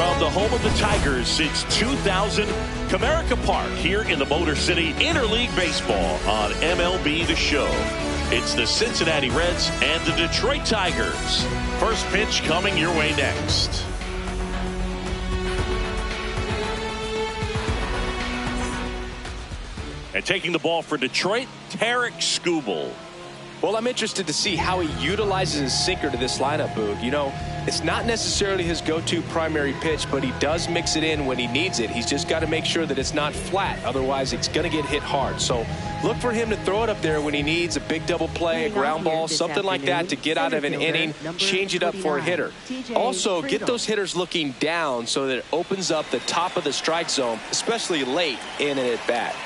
From the home of the Tigers since 2000, Comerica Park here in the Motor City, Interleague Baseball on MLB The Show. It's the Cincinnati Reds and the Detroit Tigers. First pitch coming your way next. And taking the ball for Detroit, Tarek Skubal. Well, I'm interested to see how he utilizes his sinker to this lineup, Boog. You know, it's not necessarily his go-to primary pitch, but he does mix it in when he needs it. He's just got to make sure that it's not flat. Otherwise, it's going to get hit hard. So look for him to throw it up there when he needs a big double play, a ground ball, something like that to get out of an inning, change it up for a hitter. Also, get those hitters looking down so that it opens up the top of the strike zone, especially late in an at-bat.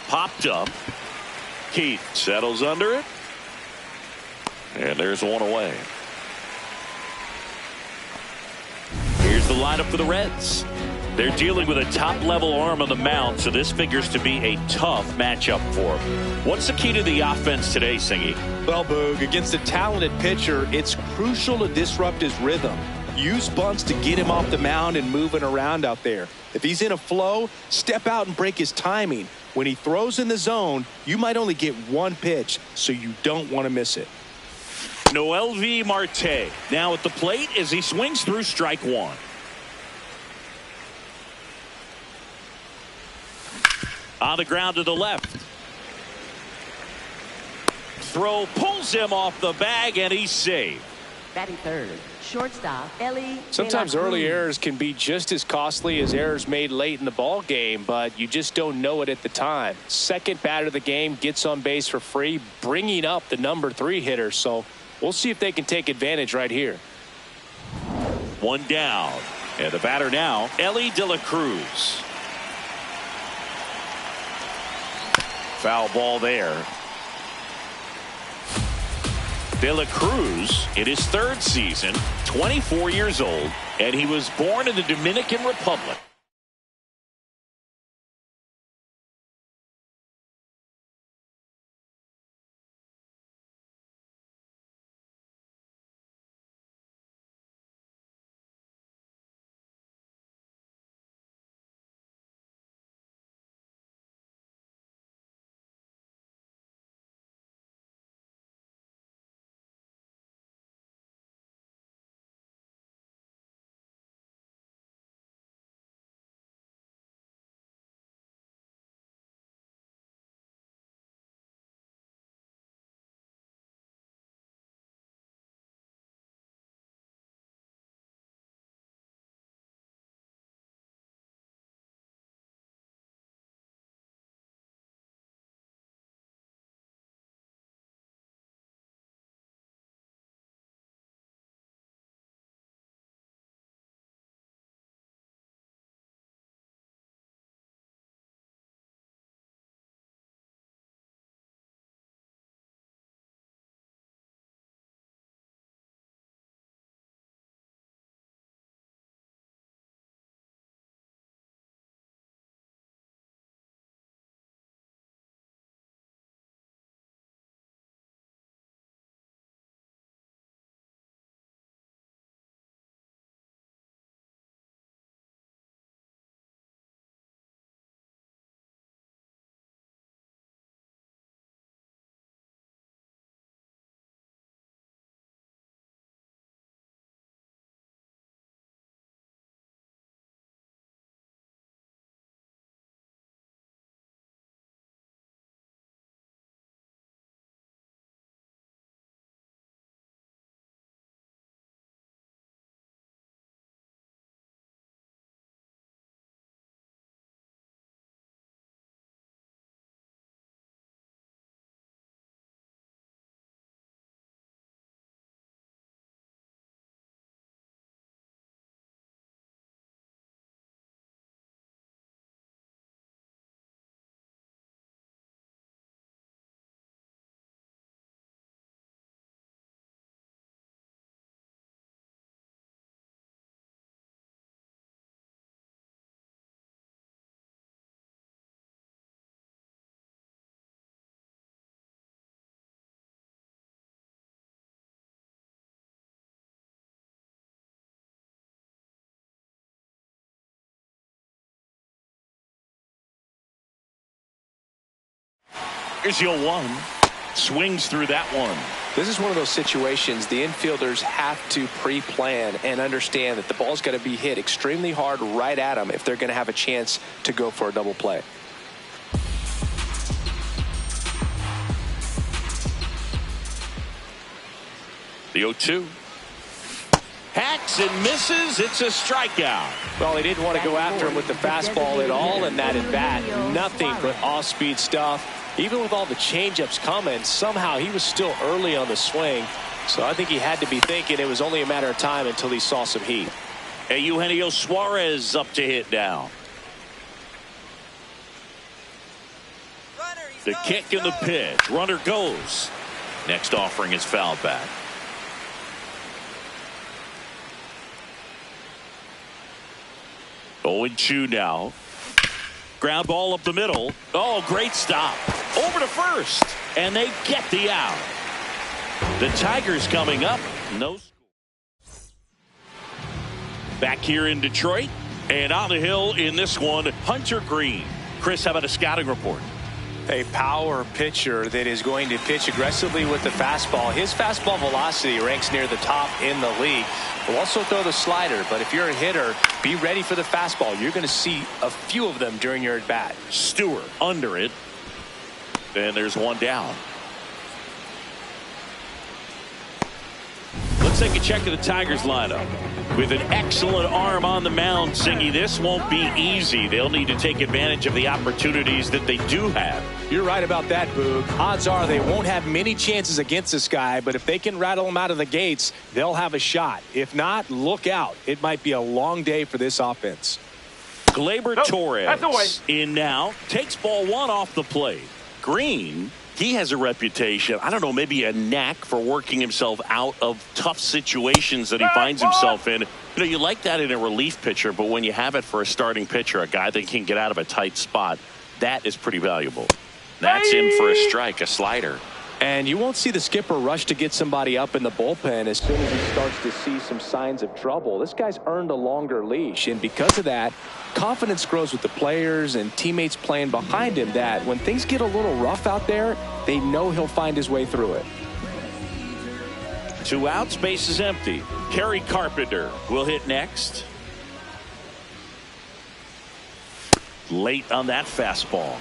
Popped up. Keith settles under it. And there's one away. Here's the lineup for the Reds. They're dealing with a top-level arm on the mound, so this figures to be a tough matchup for them. What's the key to the offense today, Singy? Well, Boog, against a talented pitcher, it's crucial to disrupt his rhythm. Use bunts to get him off the mound and moving around out there. If he's in a flow, step out and break his timing. When he throws in the zone, you might only get one pitch, so you don't want to miss it. Noelvi Marte now at the plate as he swings through strike one. On the ground to the left. Throw pulls him off the bag, and he's saved. Batting third, shortstop Ellie. Sometimes early errors can be just as costly as errors made late in the ball game, but you just don't know it at the time. Second batter of the game gets on base for free, bringing up the number 3 hitter. So we'll see if they can take advantage right here. One down, and the batter now, Ellie De La Cruz. Foul ball there. De La Cruz in his 3rd season, 24 years old, and he was born in the Dominican Republic. Here's the 0-1. Swings through that one. This is one of those situations the infielders have to pre-plan and understand that the ball's got to be hit extremely hard right at them if they're going to have a chance to go for a double play. The 0-2. Hacks and misses. It's a strikeout. Well, they didn't want to go after him with the fastball at all in that at bat. Nothing but off-speed stuff. Even with all the changeups coming, somehow he was still early on the swing. So I think he had to be thinking it was only a matter of time until he saw some heat. And Eugenio Suarez up to hit now. The kick and the pitch. Runner goes. Next offering is fouled back. 0-2 now. Ground ball up the middle. Oh, great stop. Over to first. And they get the out. The Tigers coming up. No score. Back here in Detroit. And on the hill in this one, Hunter Green. Chris, how about a scouting report? A power pitcher that is going to pitch aggressively with the fastball. His fastball velocity ranks near the top in the league. Will also throw the slider, but if you're a hitter, be ready for the fastball. You're going to see a few of them during your at bat. Stewart under it. And there's one down. Let's take a check of the Tigers lineup. With an excellent arm on the mound, Singy, this won't be easy. They'll need to take advantage of the opportunities that they do have. You're right about that, Boog. Odds are they won't have many chances against this guy, but if they can rattle him out of the gates, they'll have a shot. If not, look out. It might be a long day for this offense. Gleyber Torres in now. Takes ball one off the plate. Green, he has a reputation, I don't know, maybe a knack for working himself out of tough situations that he finds himself in. You know, you like that in a relief pitcher, but when you have it for a starting pitcher, a guy that can get out of a tight spot, that is pretty valuable. That's in for a strike, a slider. And you won't see the skipper rush to get somebody up in the bullpen as soon as he starts to see some signs of trouble. This guy's earned a longer leash, and because of that, confidence grows with the players and teammates playing behind him that when things get a little rough out there, they know he'll find his way through it. 2 outs, base is empty. Kerry Carpenter will hit next. Late on that fastball.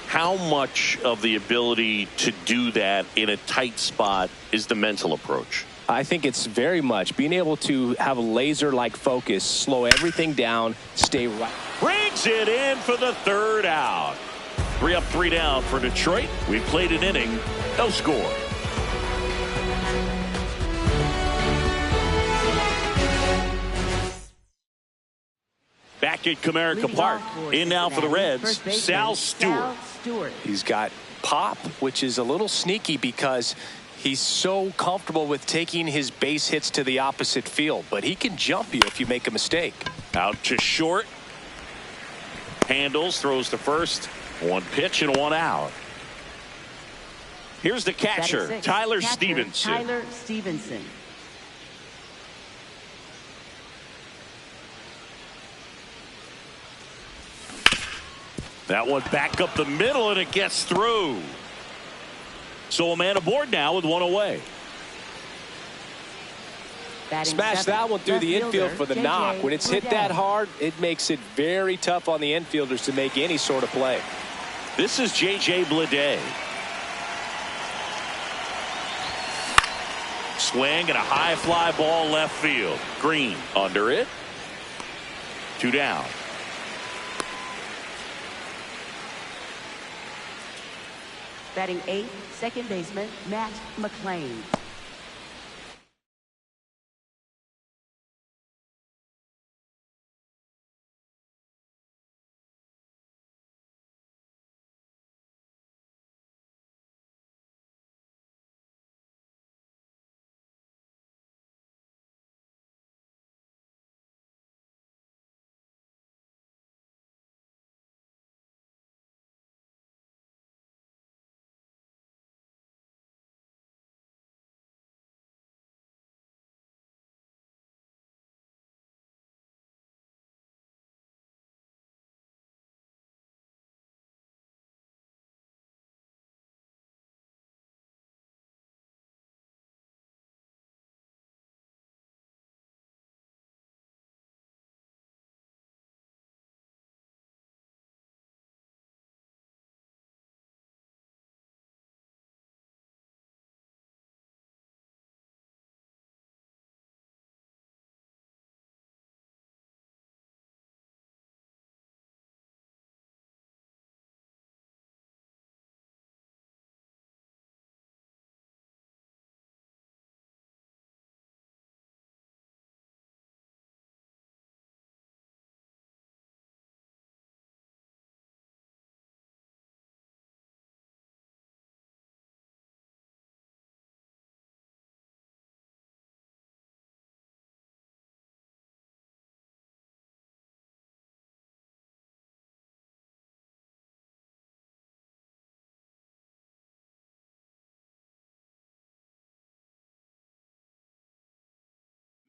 How much of the ability to do that in a tight spot is the mental approach? I think it's very much being able to have a laser-like focus, slow everything down, stay right. Brings it in for the 3rd out. 3 up, 3 down for Detroit. We played an inning, no score. Back at Comerica Park. In now for the Reds, Sal Stewart. He's got pop, which is a little sneaky because he's so comfortable with taking his base hits to the opposite field, but he can jump you if you make a mistake. Out to short. Handles, throws to first. 1 pitch and 1 out. Here's the catcher, Tyler Stevenson. Tyler Stevenson. That one back up the middle, and it gets through. So a man aboard now with 1 away. Smash that one through the infield for the knock. When it's hit that hard, it makes it very tough on the infielders to make any sort of play. This is J.J. Bleday. Swing and a high fly ball left field. Green under it. 2 down. Batting 8th, second baseman Matt McClain.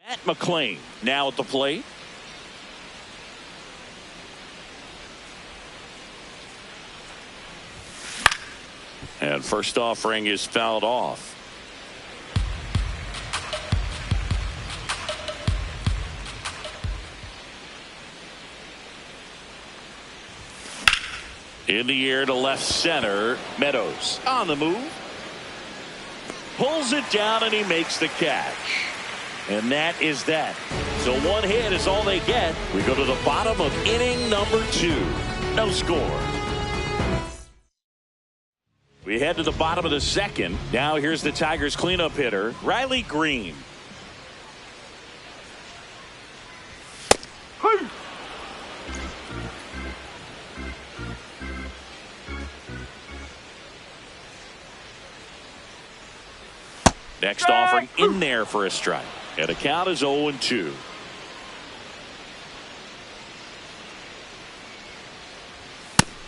Matt McClain now at the plate. And first offering is fouled off. In the air to left center. Meadows on the move. Pulls it down and he makes the catch. And that is that. So one hit is all they get. We go to the bottom of inning number 2. No score. We head to the bottom of the second. Now here's the Tigers cleanup hitter, Riley Green. Next offering in there for a strike. And the count is 0-2.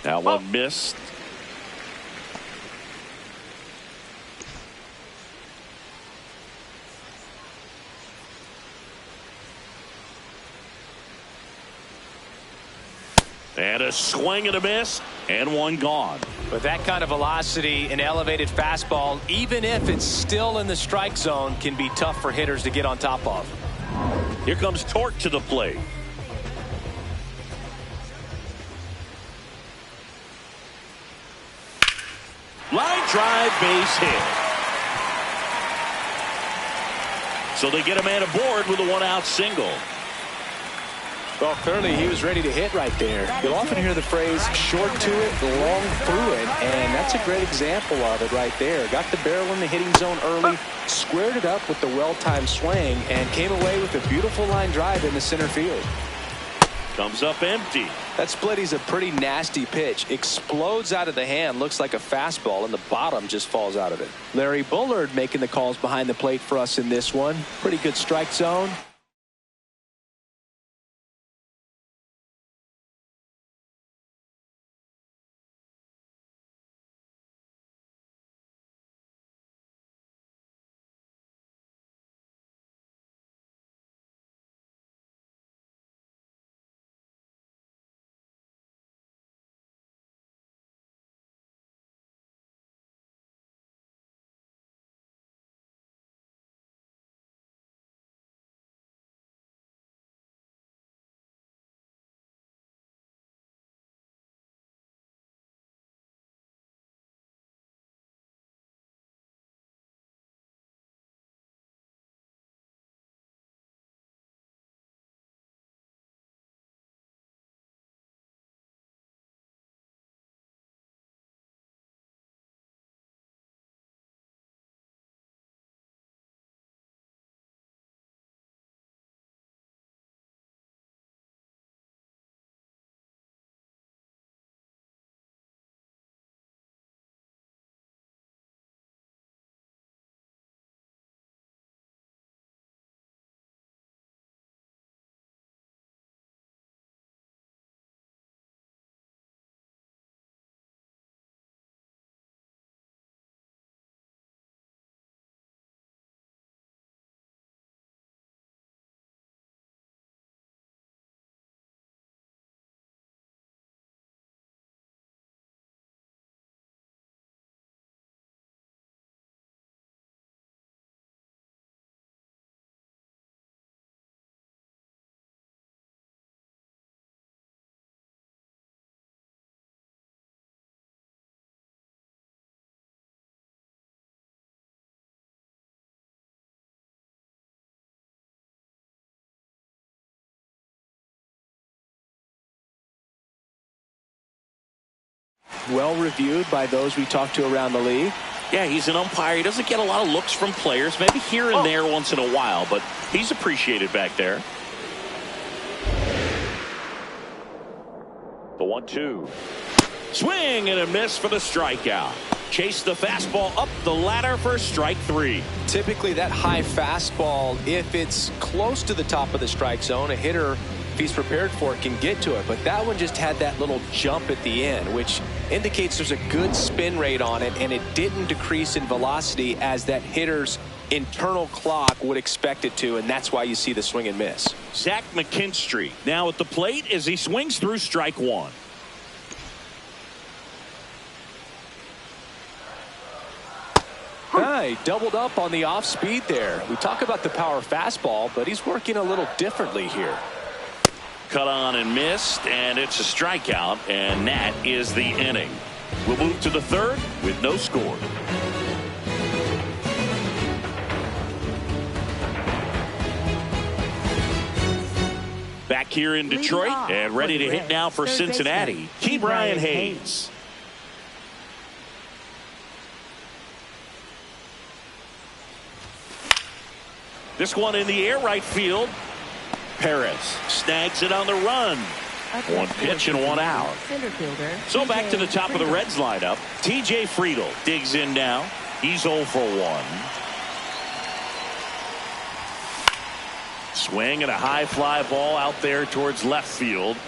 That one missed. And a swing and a miss, and one gone. With that kind of velocity, an elevated fastball, even if it's still in the strike zone, can be tough for hitters to get on top of. Here comes Torque to the plate. Line drive, base hit. So they get a man aboard with a one-out single. Well, clearly he was ready to hit right there. You'll often hear the phrase short to it, long through it, and that's a great example of it right there. Got the barrel in the hitting zone early, squared it up with the well-timed swing, and came away with a beautiful line drive in the center field. Comes up empty. That splitty's a pretty nasty pitch. Explodes out of the hand, looks like a fastball, and the bottom just falls out of it. Larry Bullard making the calls behind the plate for us in this one. Pretty good strike zone. Well reviewed by those we talked to around the league. Yeah, he's an umpire. He doesn't get a lot of looks from players, maybe here and there once in a while, but he's appreciated back there. The 1-2. Swing and a miss for the strikeout. Chase the fastball up the ladder for strike 3. Typically that high fastball, if it's close to the top of the strike zone, a hitter, if he's prepared for it, can get to it. But that one just had that little jump at the end, which indicates there's a good spin rate on it, and it didn't decrease in velocity as that hitter's internal clock would expect it to, and that's why you see the swing and miss. Zach McKinstry now at the plate as he swings through strike one. He doubled up on the off speed there. We talk about the power fastball, but he's working a little differently here. Cut on and missed, and it's a strikeout, and that is the inning. We'll move to the third with no score. Back here in Detroit and ready to hit now for Cincinnati, Ke'Bryan Hayes. This one in the air right field. Perez snags it on the run. One pitch and one out. So back to the top of the Reds lineup. TJ Friedl digs in now. He's 0 for 1. Swing and a high fly ball out there towards left field.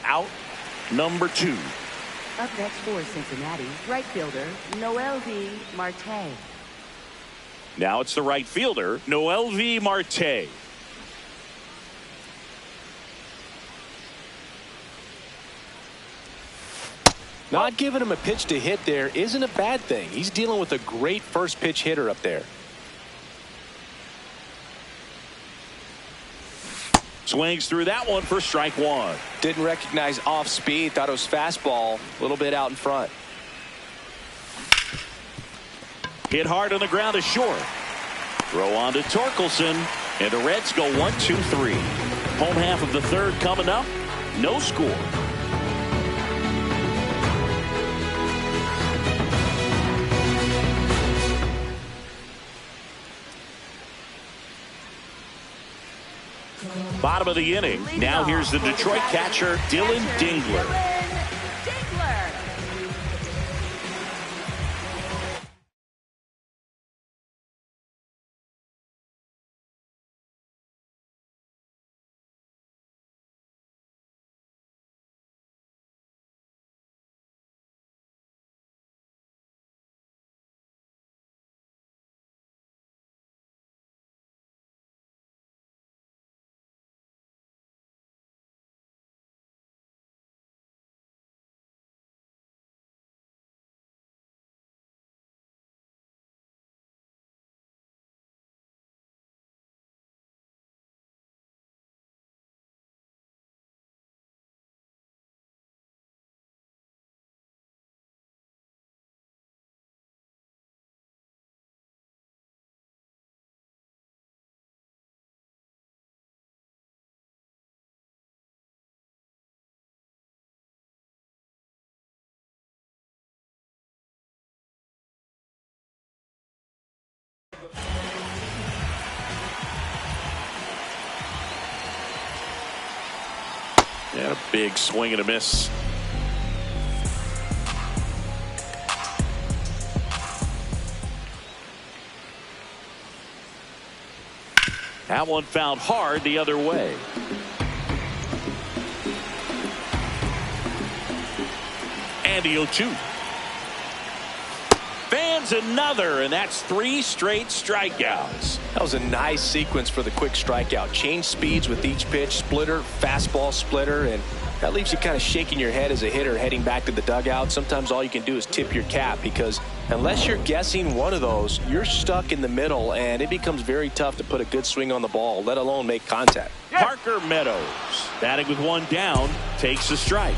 Out number 2. Up next for Cincinnati, right fielder Noel V. Marte. Now it's the right fielder Noel V. Marte. Not giving him a pitch to hit there isn't a bad thing. He's dealing with a great first pitch hitter up there. Swings through that one for strike one. Didn't recognize off speed. Thought it was fastball. A little bit out in front. Hit hard on the ground is short. Throw on to Torkelson. And the Reds go 1-2-3. Home half of the third coming up. No score. Bottom of the inning. Now here's the Detroit catcher, Dylan Dingler. And a big swing and a miss. That one found hard the other way. And the 0-2. Fans another, and that's 3 straight strikeouts. That was a nice sequence for the quick strikeout. Change speeds with each pitch, splitter, fastball, splitter, and that leaves you kind of shaking your head as a hitter heading back to the dugout. Sometimes all you can do is tip your cap, because unless you're guessing one of those, you're stuck in the middle, and it becomes very tough to put a good swing on the ball, let alone make contact. Parker Meadows, batting with one down, takes a strike.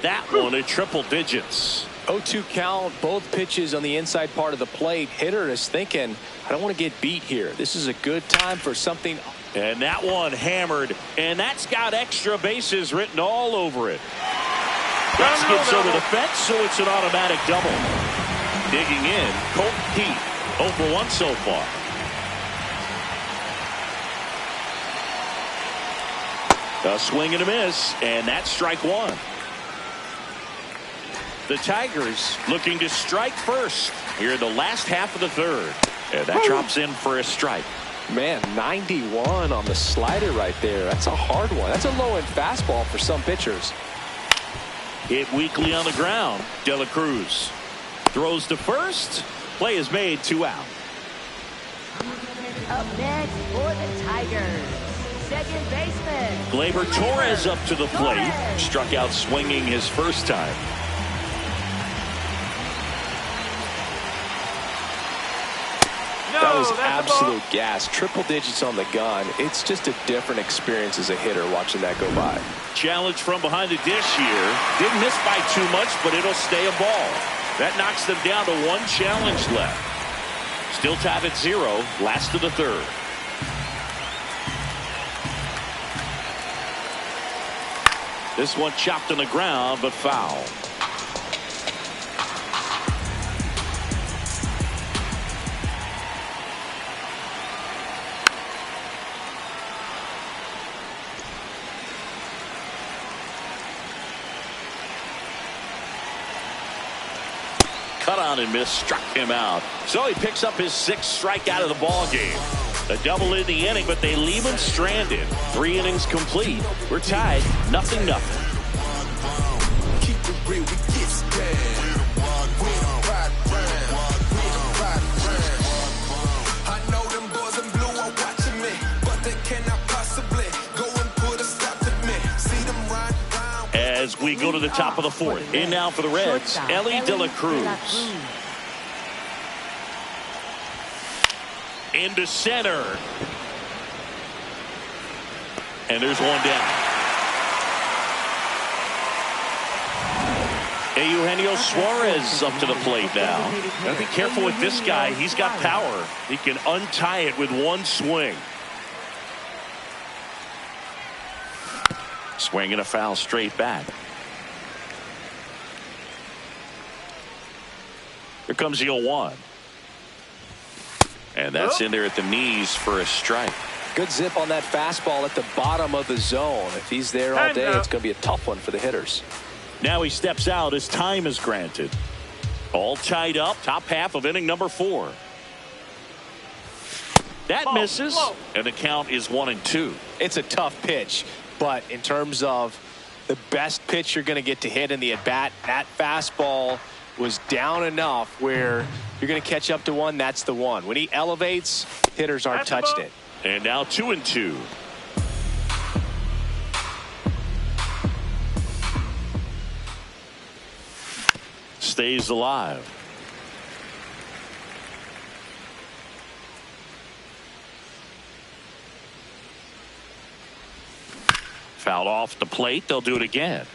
That one at triple digits. 0-2 count, both pitches on the inside part of the plate. Hitter is thinking, I don't want to get beat here. This is a good time for something. And that one hammered, and that's got extra bases written all over it. That skids over the fence, so it's an automatic double. Digging in, Colton Pete, 0 for 1 so far. A swing and a miss, and that's strike one. The Tigers looking to strike first here in the last half of the third. And that drops in for a strike. Man, 91 on the slider right there. That's a hard one. That's a low-end fastball for some pitchers. Hit weakly on the ground. De La Cruz throws to first. Play is made, 2 out. Up next for the Tigers, second baseman Gleyber Torres up to the plate. Struck out swinging his first time. That was absolute gas. Triple digits on the gun. It's just a different experience as a hitter watching that go by. Challenge from behind the dish here. Didn't miss by too much, but it'll stay a ball. That knocks them down to 1 challenge left. Still tied at 0. Last of the third. This one chopped on the ground, but foul. Cut on and miss, struck him out. So he picks up his 6th strikeout of the ball game. A double in the inning, but they leave him stranded. 3 innings complete. We're tied, 0-0. Keep it real, we get down. We don't ride round. We don't ride round. I know them boys in blue are watching me, but they cannot possibly go and put a stop to me. See them ride round. As we go to the top of the 4th. In now for the Reds, Ellie De La Cruz. Into center. And there's one down. Eugenio Suarez up to the plate now. Gotta be careful with this guy. He's got power. He can untie it with 1 swing. Swing and a foul straight back. Here comes the 0-1. And that's in there at the knees for a strike. Good zip on that fastball at the bottom of the zone. If he's there all day, it's going to be a tough one for the hitters. Now he steps out as time is granted. All tied up, top half of inning number 4. That misses, and the count is 1-2. It's a tough pitch, but in terms of the best pitch you're going to get to hit in the at-bat, that fastball was down enough where you're going to catch up to one. That's the one. When he elevates, hitters aren't touched it. And now 2-2. Stays alive. Fouled off the plate. They'll do it again.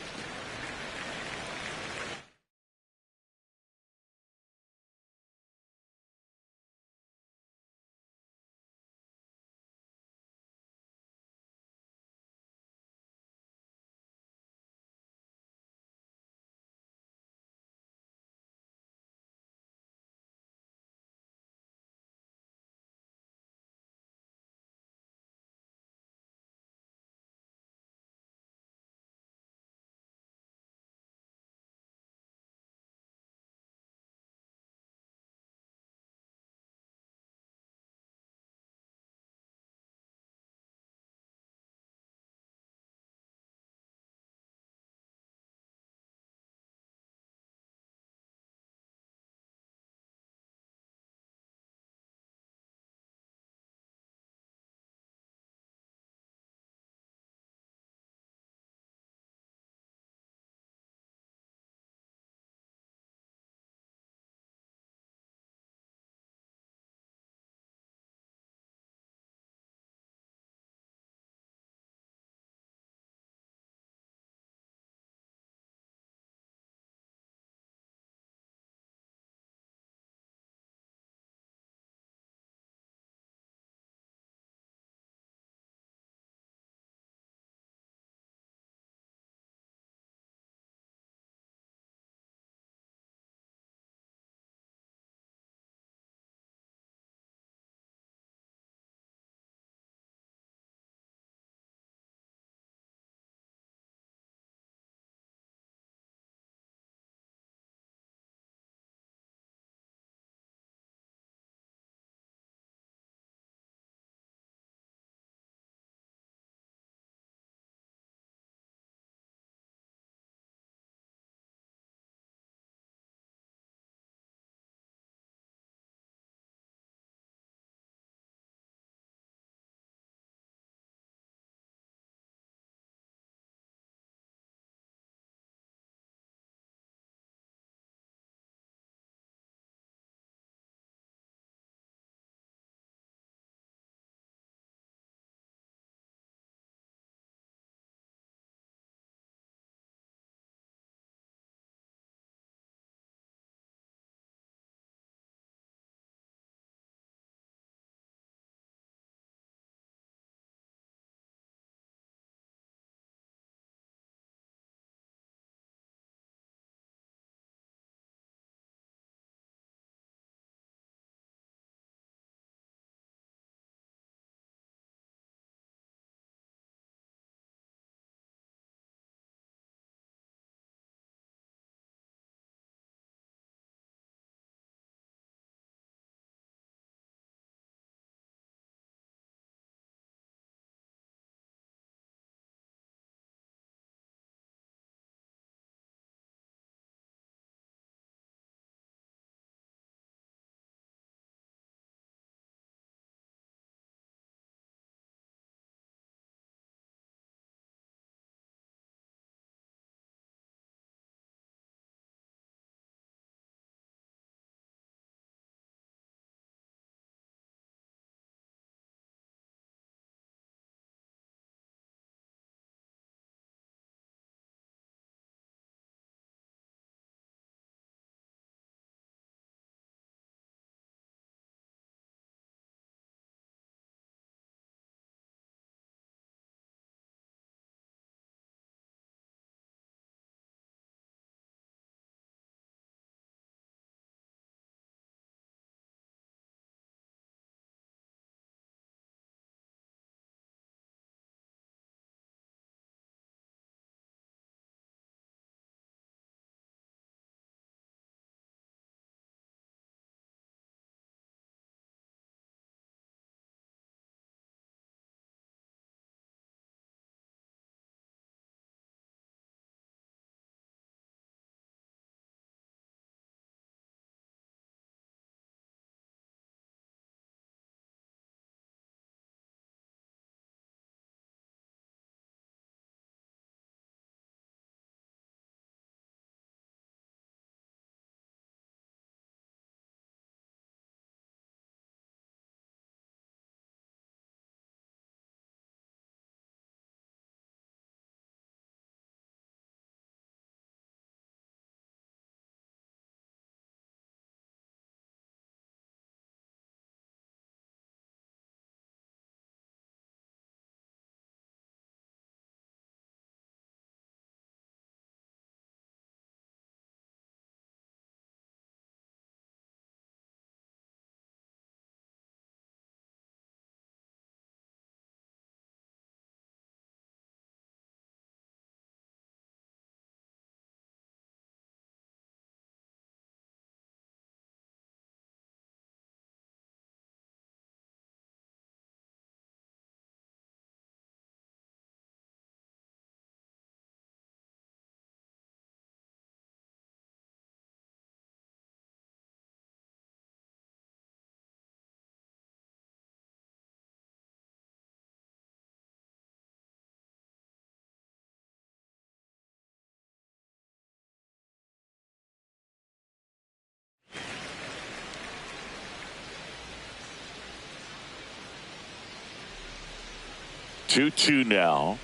2-2 now.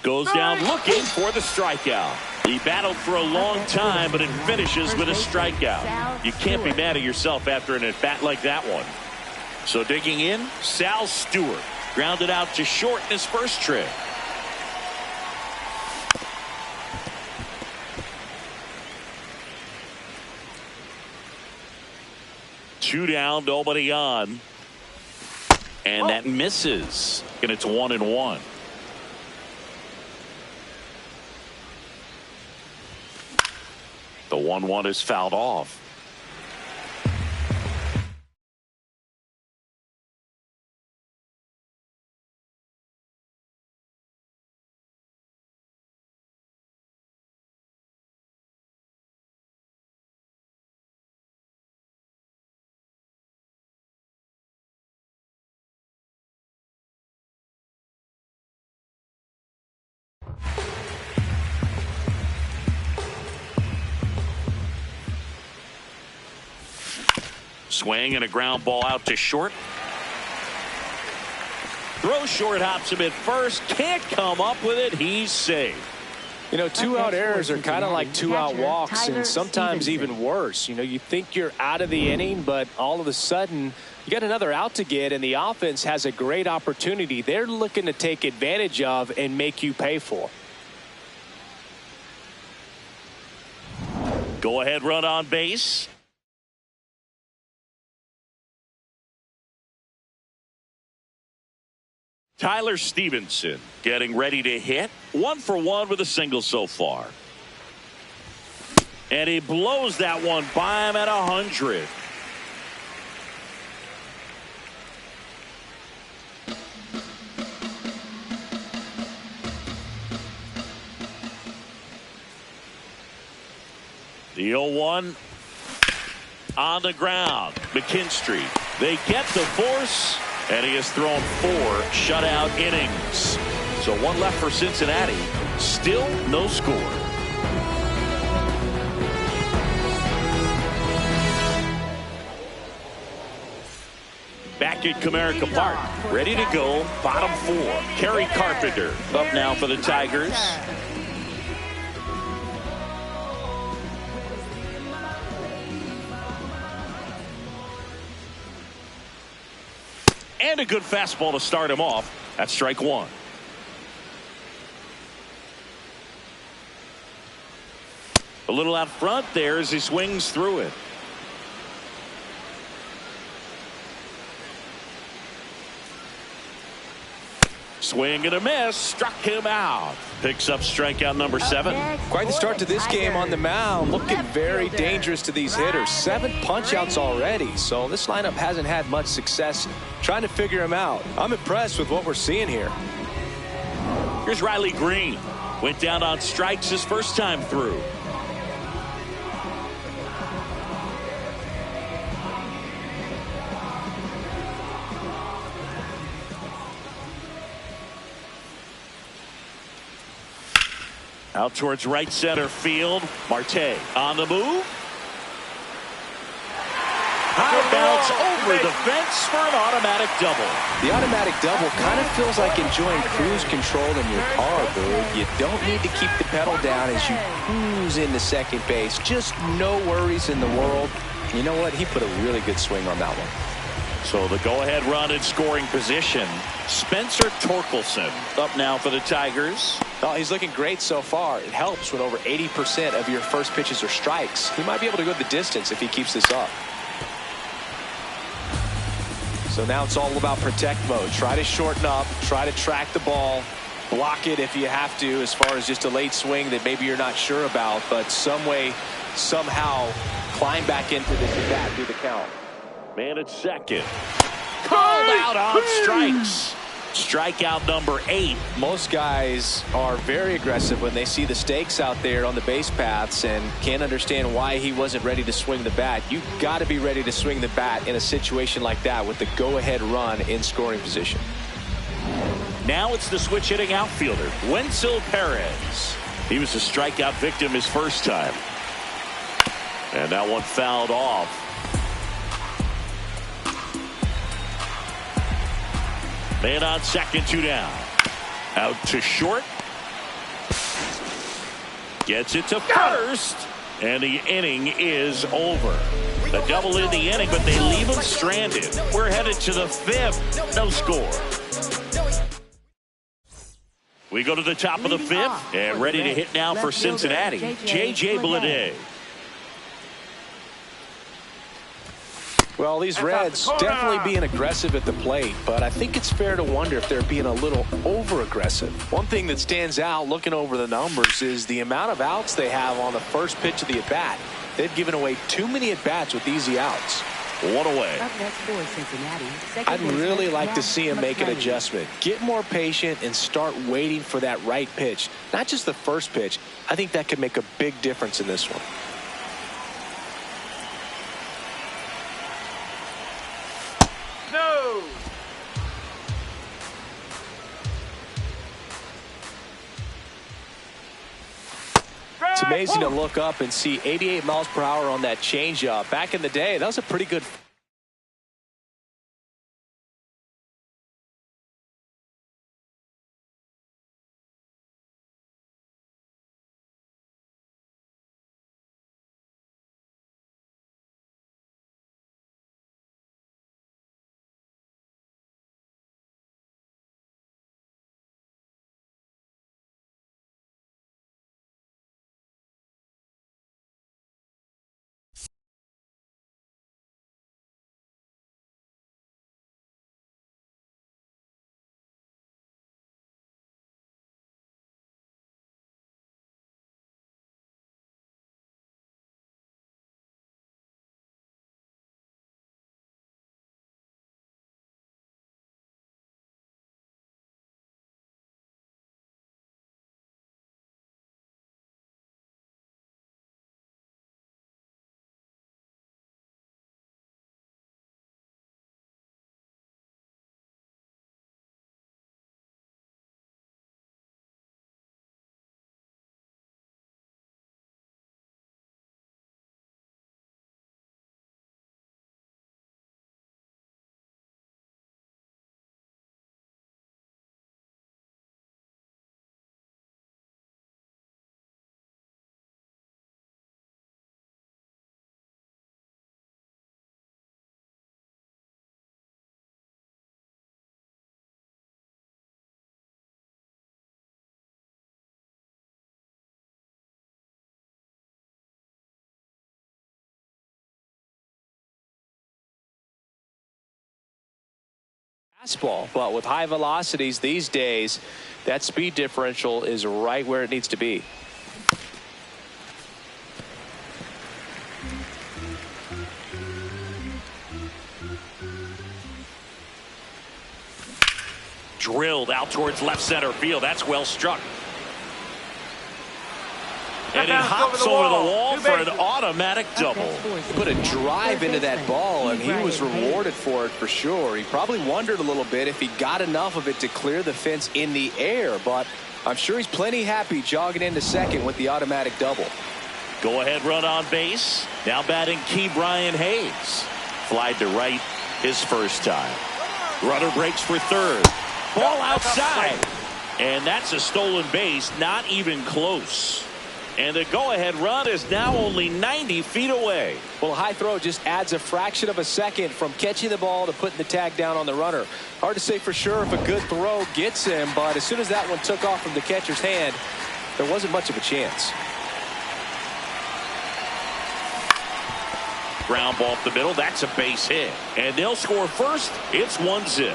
Goes down looking for the strikeout. He battled for a long time, but it finishes with a strikeout. You can't be mad at yourself after an at-bat like that one. So digging in, Sal Stewart. Grounded out to short in his first trip. Two down, nobody on. And that misses. And it's 1-1. The 1-1 is fouled off. Swing and a ground ball out to short. Throw short, hops him at first. Can't come up with it. He's safe. You know, two-out errors are kind of like two-out walks, and sometimes even worse. You know, you think you're out of the inning, but all of a sudden you got another out to get, and the offense has a great opportunity they're looking to take advantage of and make you pay for. Go ahead, run on base. Tyler Stevenson getting ready to hit. 1 for 1 with a single so far. And he blows that one by him at 100. The 0-1 on the ground. McKinstry. They get the force. And he has thrown 4 shutout innings. So 1 left for Cincinnati. Still no score. Back at Comerica Park. Ready to go. Bottom 4. Kerry Carpenter up now for the Tigers. And a good fastball to start him off. That's strike 1. A little out front there as he swings through it. Swing and a miss. Struck him out. Picks up strikeout number 7. Quite the start to this game on the mound. Looking very dangerous to these hitters. 7 punch-outs already. So this lineup hasn't had much success trying to figure him out. I'm impressed with what we're seeing here. Here's Riley Green. Went down on strikes his first time through. Out towards right center field. Marte on the move. High bounce over the fence for an automatic double. The automatic double kind of feels like enjoying cruise control in your car, Boog. You don't need to keep the pedal down as you cruise into second base. Just no worries in the world. You know what? He put a really good swing on that one. So the go-ahead run in scoring position. Spencer Torkelson up now for the Tigers. Oh, he's looking great so far. It helps when over 80% of your first pitches are strikes. He might be able to go the distance if he keeps this up. So now it's all about protect mode. Try to shorten up. Try to track the ball. Block it if you have to, as far as just a late swing that maybe you're not sure about. But some way, somehow, climb back into this at bat, do the count. Man at second. Called out on strikes. Strikeout number 8. Most guys are very aggressive when they see the stakes out there on the base paths and can't understand why he wasn't ready to swing the bat. You've got to be ready to swing the bat in a situation like that with the go-ahead run in scoring position. Now it's the switch hitting outfielder, Wenzel Perez. He was a strikeout victim his first time. And that one fouled off. Man on second, 2 down. Out to short. Gets it to first. And the inning is over. A double in the inning, but they leave him stranded. We're headed to the 5th. No score. We go to the top of the 5th and ready to hit now for Cincinnati. J.J. Bleday. Well, these Reds definitely being aggressive at the plate, but I think it's fair to wonder if they're being a little over-aggressive. One thing that stands out looking over the numbers is the amount of outs they have on the first pitch of the at-bat. They've given away too many at-bats with easy outs. One away. Up next for Cincinnati. I'd really like to see him make an adjustment. Get more patient and start waiting for that right pitch. Not just the first pitch. I think that could make a big difference in this one. It's amazing to look up and see 88 miles per hour on that changeup. Back in the day, that was a pretty good. Fastball, but with high velocities these days, that speed differential is right where it needs to be. Drilled out towards left center field. That's well struck. And he hops over the wall for an automatic double. Put a drive into that ball, and he was rewarded for it for sure. He probably wondered a little bit if he got enough of it to clear the fence in the air, but I'm sure he's plenty happy jogging into second with the automatic double. Go ahead run on base. Now batting Key Brian Hayes. Flied to right his first time. Runner breaks for third. Ball outside. And that's a stolen base, not even close. And the go-ahead run is now only 90 feet away. Well, a high throw just adds a fraction of a second from catching the ball to putting the tag down on the runner. Hard to say for sure if a good throw gets him, but as soon as that one took off from the catcher's hand, there wasn't much of a chance. Ground ball up the middle. That's a base hit. And they'll score first. It's 1-0.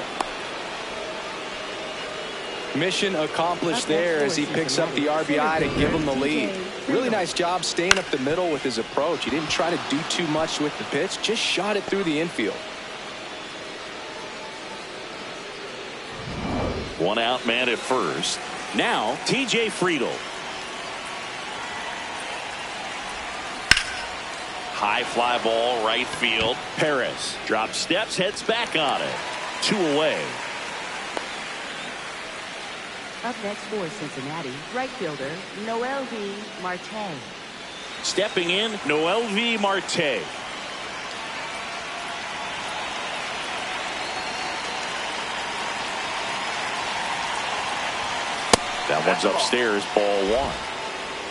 Mission accomplished there as he picks up the RBI to give him the lead. Really nice job staying up the middle with his approach. He didn't try to do too much with the pitch, just shot it through the infield. One out man at first. Now TJ Friedl. High fly ball right field. Perez drops steps, heads back on it. 2 away. Up next for Cincinnati, right fielder, Noel V. Marte. Stepping in, Noel V. Marte. That one's upstairs, ball one.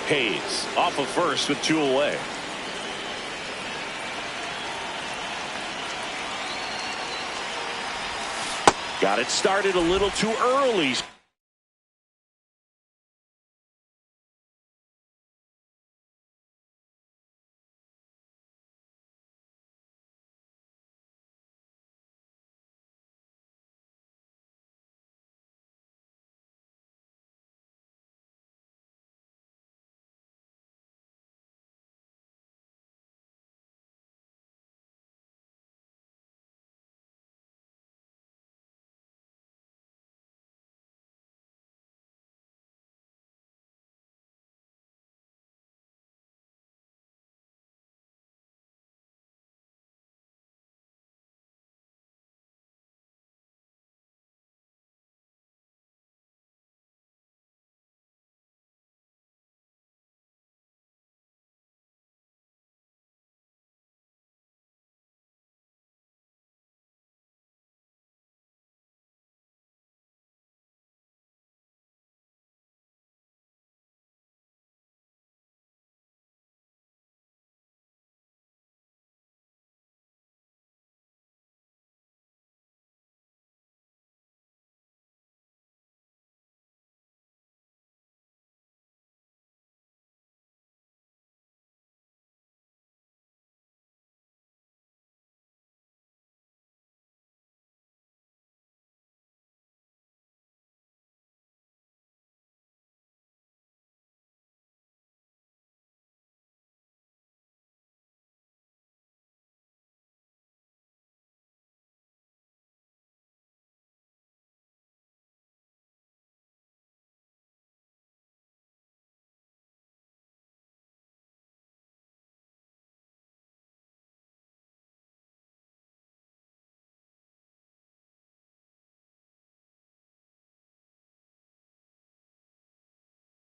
Hayes off of first with 2 away. Got it started a little too early.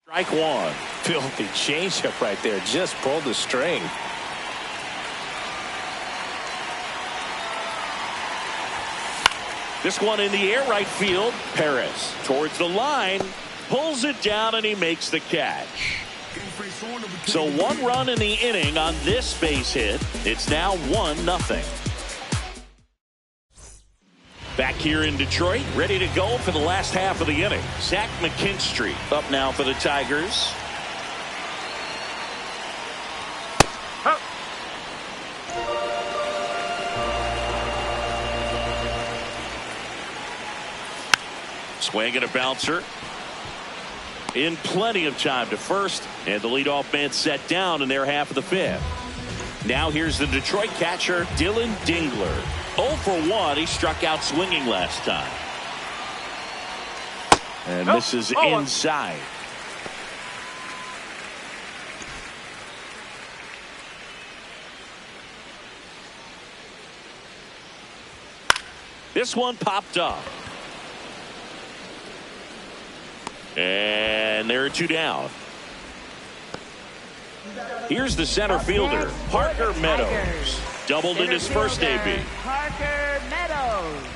Strike one. Filthy changeup right there. Just pulled the string. This one in the air, right field. Perez towards the line, pulls it down, and he makes the catch. So 1 run in the inning on this base hit. It's now 1-0. Back here in Detroit, ready to go for the last half of the inning. Zach McKinstry up now for the Tigers. Swing and a bouncer. In plenty of time to first, and the leadoff man set down in their half of the 5th. Now here's the Detroit catcher, Dylan Dingler. 0 for 1. He struck out swinging last time. And this is inside. This one popped up. And there are 2 down. Here's the center fielder, Parker Meadows. Doubled in his first AB. Parker Meadows.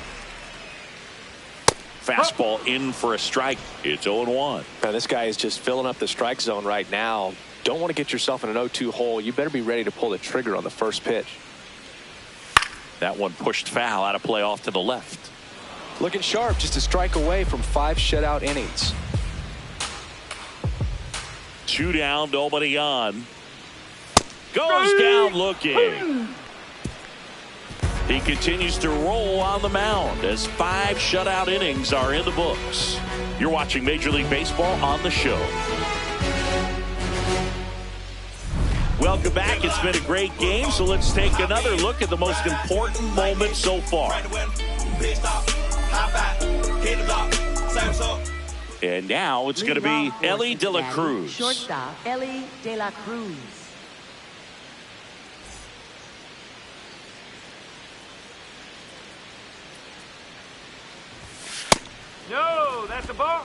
Fastball in for a strike. It's 0-1. Now, this guy is just filling up the strike zone right now. Don't want to get yourself in an 0-2 hole. You better be ready to pull the trigger on the first pitch. That one pushed foul, out of play off to the left. Looking sharp, just a strike away from 5 shutout innings. 2 down, nobody on. Goes down looking. He continues to roll on the mound as 5 shutout innings are in the books. You're watching Major League Baseball on the show. Welcome back. It's been a great game, so let's take another look at the most important moment so far. And now it's going to be Ellie De La Cruz. Shortstop, Ellie De La Cruz. No, that's a ball.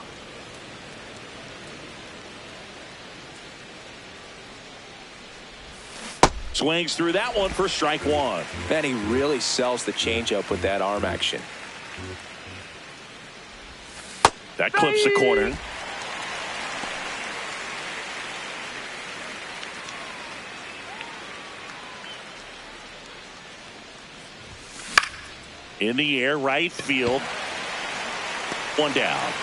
Swings through that one for strike one. Man, he really sells the changeup with that arm action. That clips the corner. In the air, right field. One down.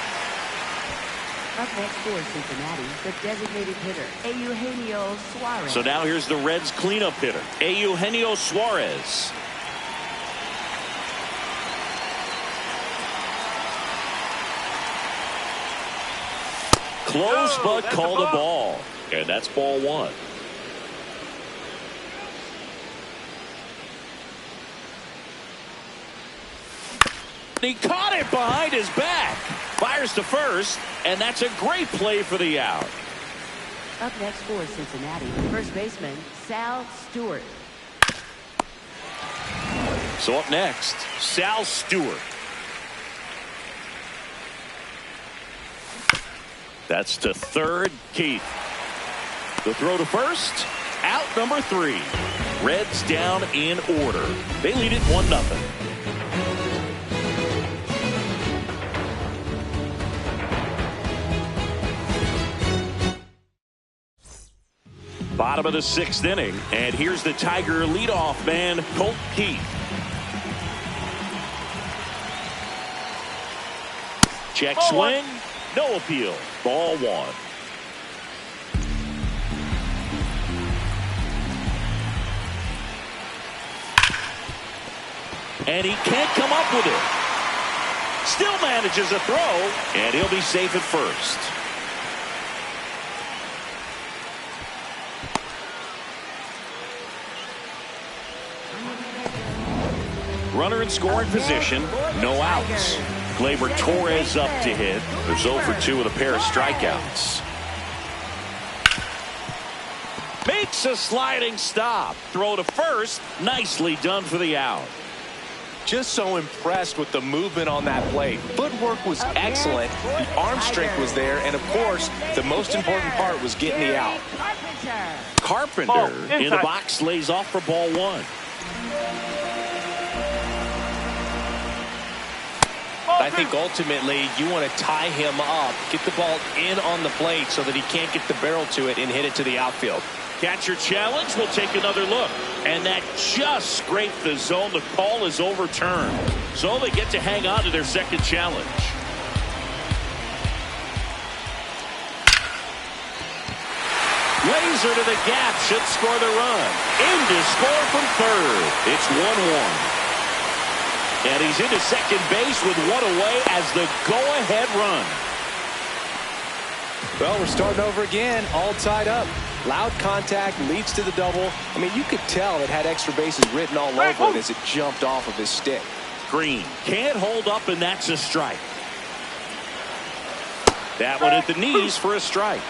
Up next for Cincinnati, the designated hitter, Eugenio Suarez. So now here's the Reds cleanup hitter, Eugenio Suarez. Close, but called a ball. And that's ball one. He caught it behind his back. Fires to first, and that's a great play for the out. Up next for Cincinnati, first baseman, Sal Stewart. So up next, Sal Stewart. That's to third, Keith. The throw to first, out number 3. Reds down in order. They lead it 1-0. Bottom of the 6th inning, and here's the Tiger leadoff man, Colt Keith. Check swing, no appeal, ball one. And he can't come up with it. Still manages a throw, and he'll be safe at first. Runner in scoring position, no outs. Gleyber Torres up to hit. There's 0 for 2 with a pair of strikeouts. Makes a sliding stop. Throw to first. Nicely done for the out. Just so impressed with the movement on that play. Footwork was excellent. The arm strength was there. And, of course, the most important part was getting the out. Carpenter in the box lays off for ball one. I think ultimately you want to tie him up, get the ball in on the plate so that he can't get the barrel to it and hit it to the outfield. Catcher challenge. We'll take another look. And that just scraped the zone. The call is overturned. So they get to hang on to their second challenge. Laser to the gap. Should score the run. In to score from third. It's 1-1. And he's into second base with one away as the go-ahead run. Well, we're starting over again, all tied up. Loud contact leads to the double. I mean, you could tell it had extra bases written all over it as it jumped off of his stick. Green can't hold up, and that's a strike. That one at the knees for a strike.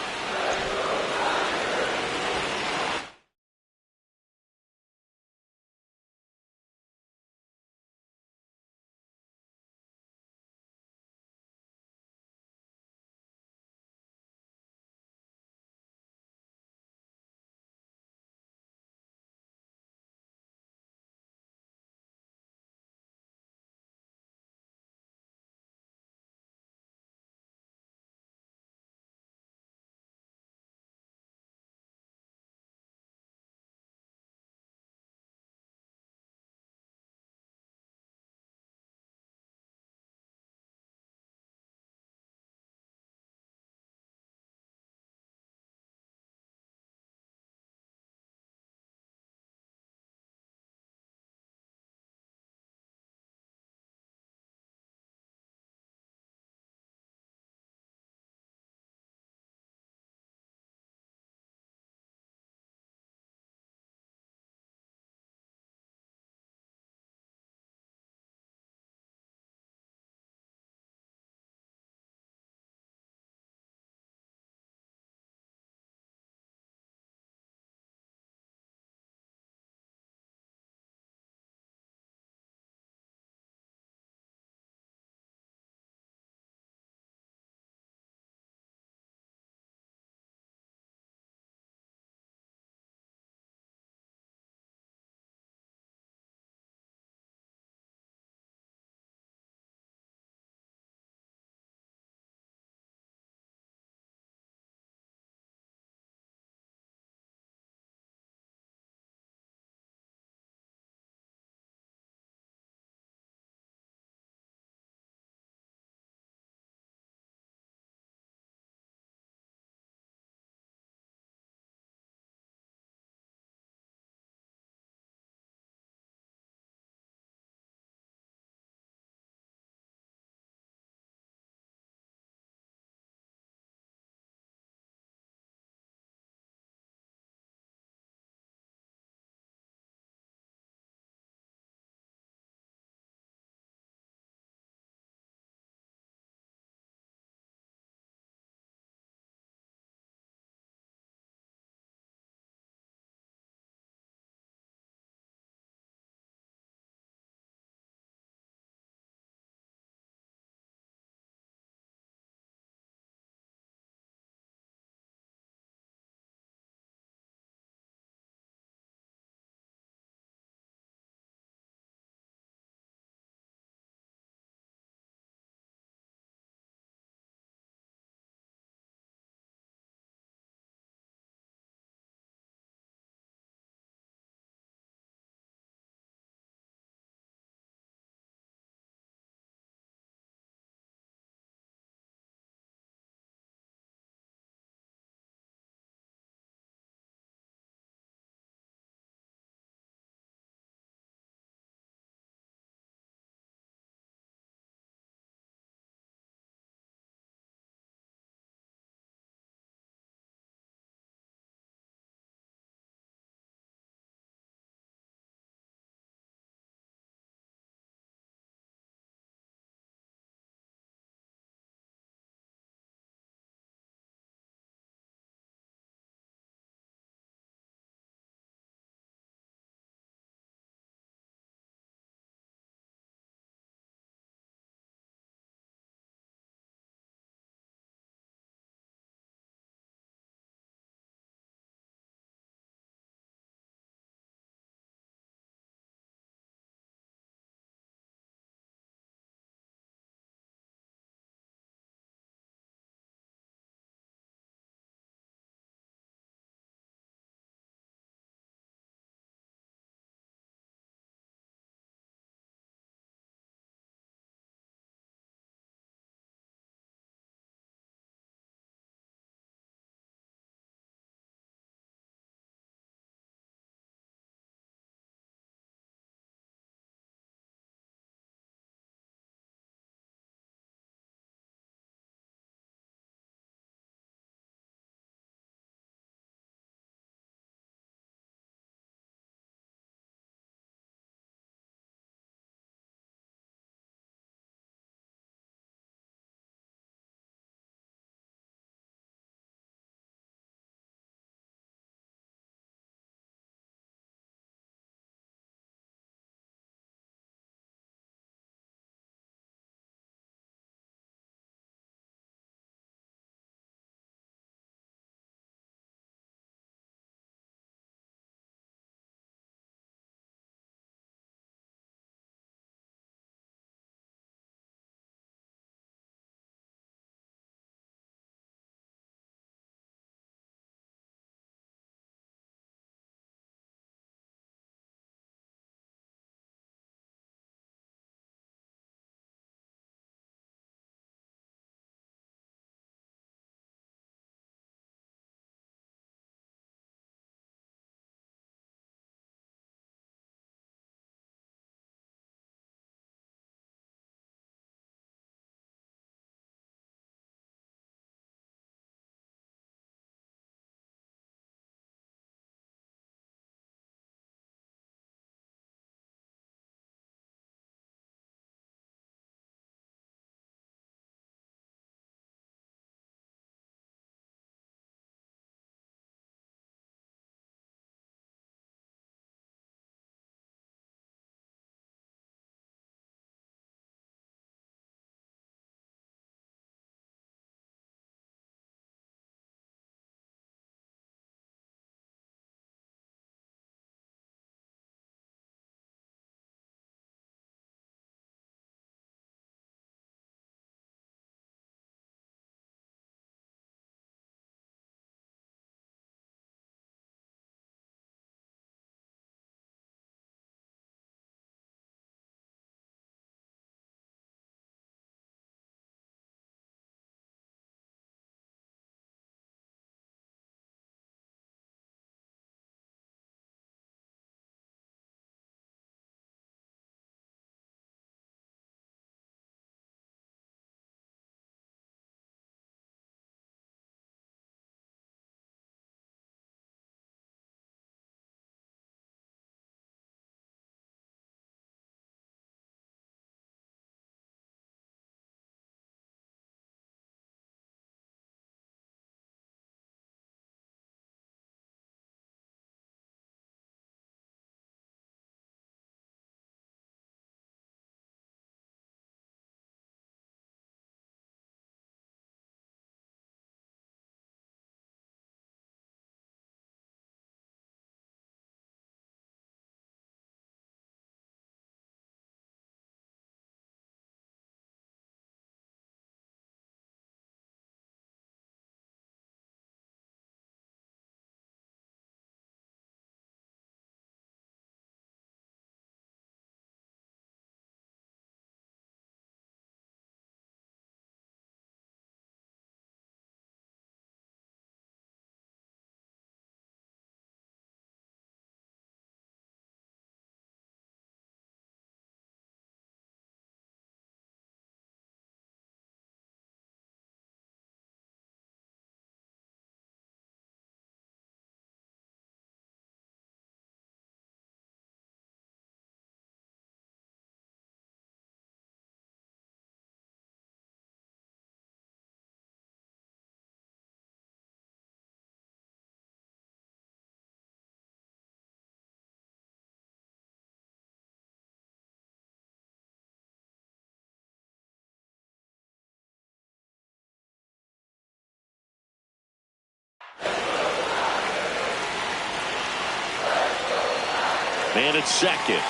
Man at second.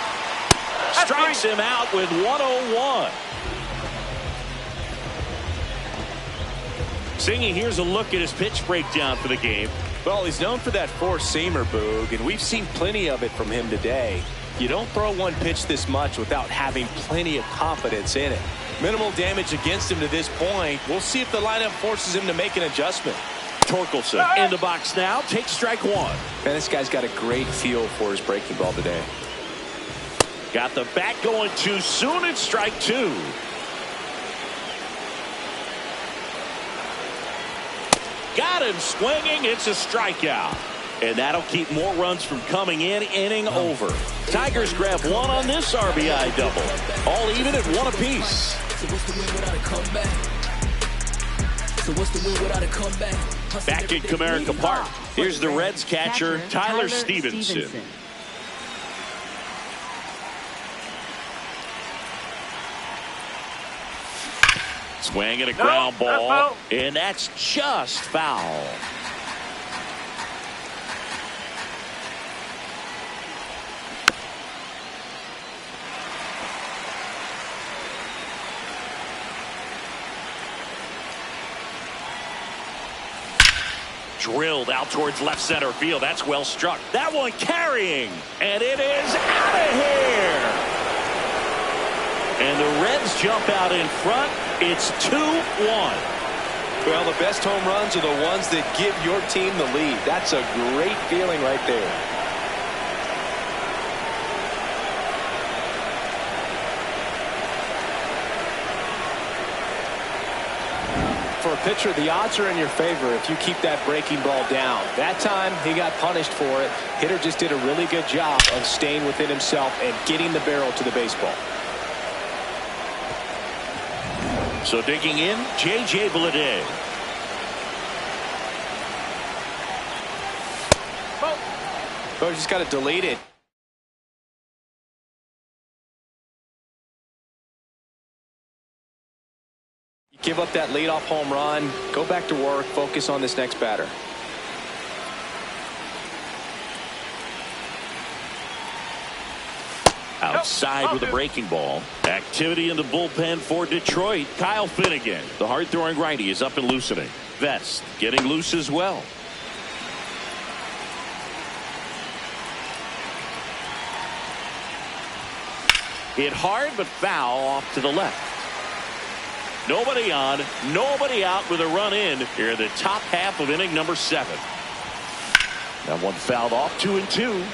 Strikes him out with 101. Singy, here's a look at his pitch breakdown for the game. Well, he's known for that four-seamer, Boog, and we've seen plenty of it from him today. You don't throw one pitch this much without having plenty of confidence in it. Minimal damage against him to this point. We'll see if the lineup forces him to make an adjustment. Torkelson in the box now. Takes strike one. Man, this guy's got a great feel for his breaking ball today. Got the bat going too soon. It's strike two. Got him swinging. It's a strikeout. And that'll keep more runs from coming in. Inning over. Tigers grab one on this RBI double. All even at one apiece. Back at Comerica Park. Here's the Reds catcher, Tyler Stevenson. Swing at a ground ball, and that's just foul. Drilled out towards left center field. That's well struck. That one carrying, and it is out of here. And the Reds jump out in front. It's 2-1. Well, the best home runs are the ones that give your team the lead. That's a great feeling right there. For a pitcher, the odds are in your favor if you keep that breaking ball down. That time, he got punished for it. Hitter just did a really good job of staying within himself and getting the barrel to the baseball. So digging in, J.J. Bleday. Oh, just got to delete it. You give up that leadoff home run, go back to work, focus on this next batter. Outside with a breaking ball. Activity in the bullpen for Detroit. Kyle Finnegan, the hard-throwing righty, is up and loosening. Vest getting loose as well. Hit hard but foul off to the left. Nobody on, nobody out with a run in here in the top half of inning number 7. That one fouled off, 2-2.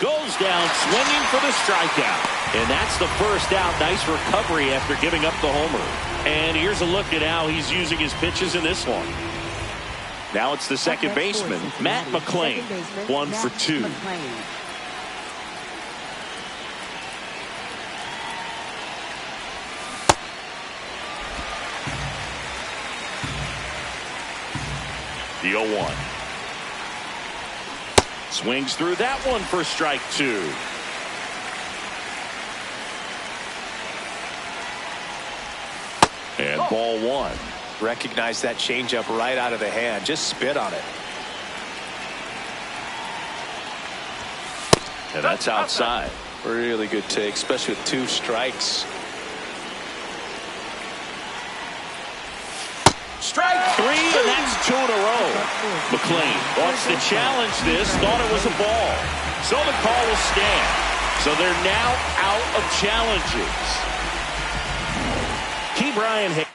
Goes down swinging for the strikeout. And that's the first out. Nice recovery after giving up the homer. And here's a look at how he's using his pitches in this one. Now it's the second baseman, Matt McLean, 1 for 2. The 0-1. Swings through that one for strike 2. And ball 1. Recognize that changeup right out of the hand. Just spit on it. And that's outside. Really good take, especially with 2 strikes. Strike 3, and that's 2 in a row. McLean wants to challenge this, thought it was a ball. So the call will stand. So they're now out of challenges. Key Brian Hayes.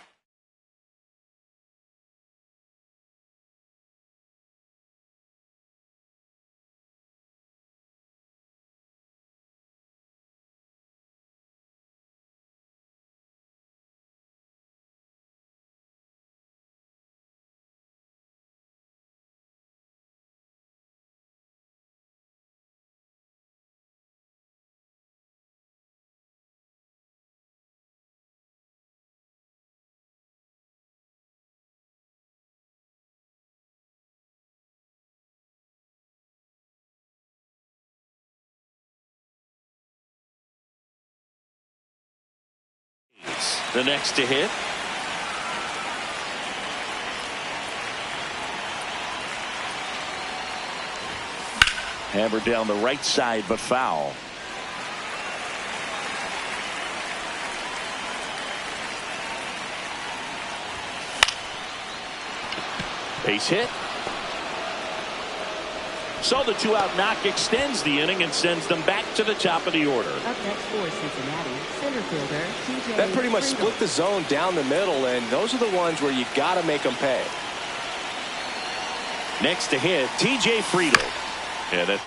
The next to hit. Hammered down the right side, but foul. Base hit. So the 2-out knock extends the inning and sends them back to the top of the order. Up next for Cincinnati, center fielder TJ. That pretty much split the zone down the middle, and those are the ones where you got to make them pay. Next to hit, TJ Friedel. Yeah, that.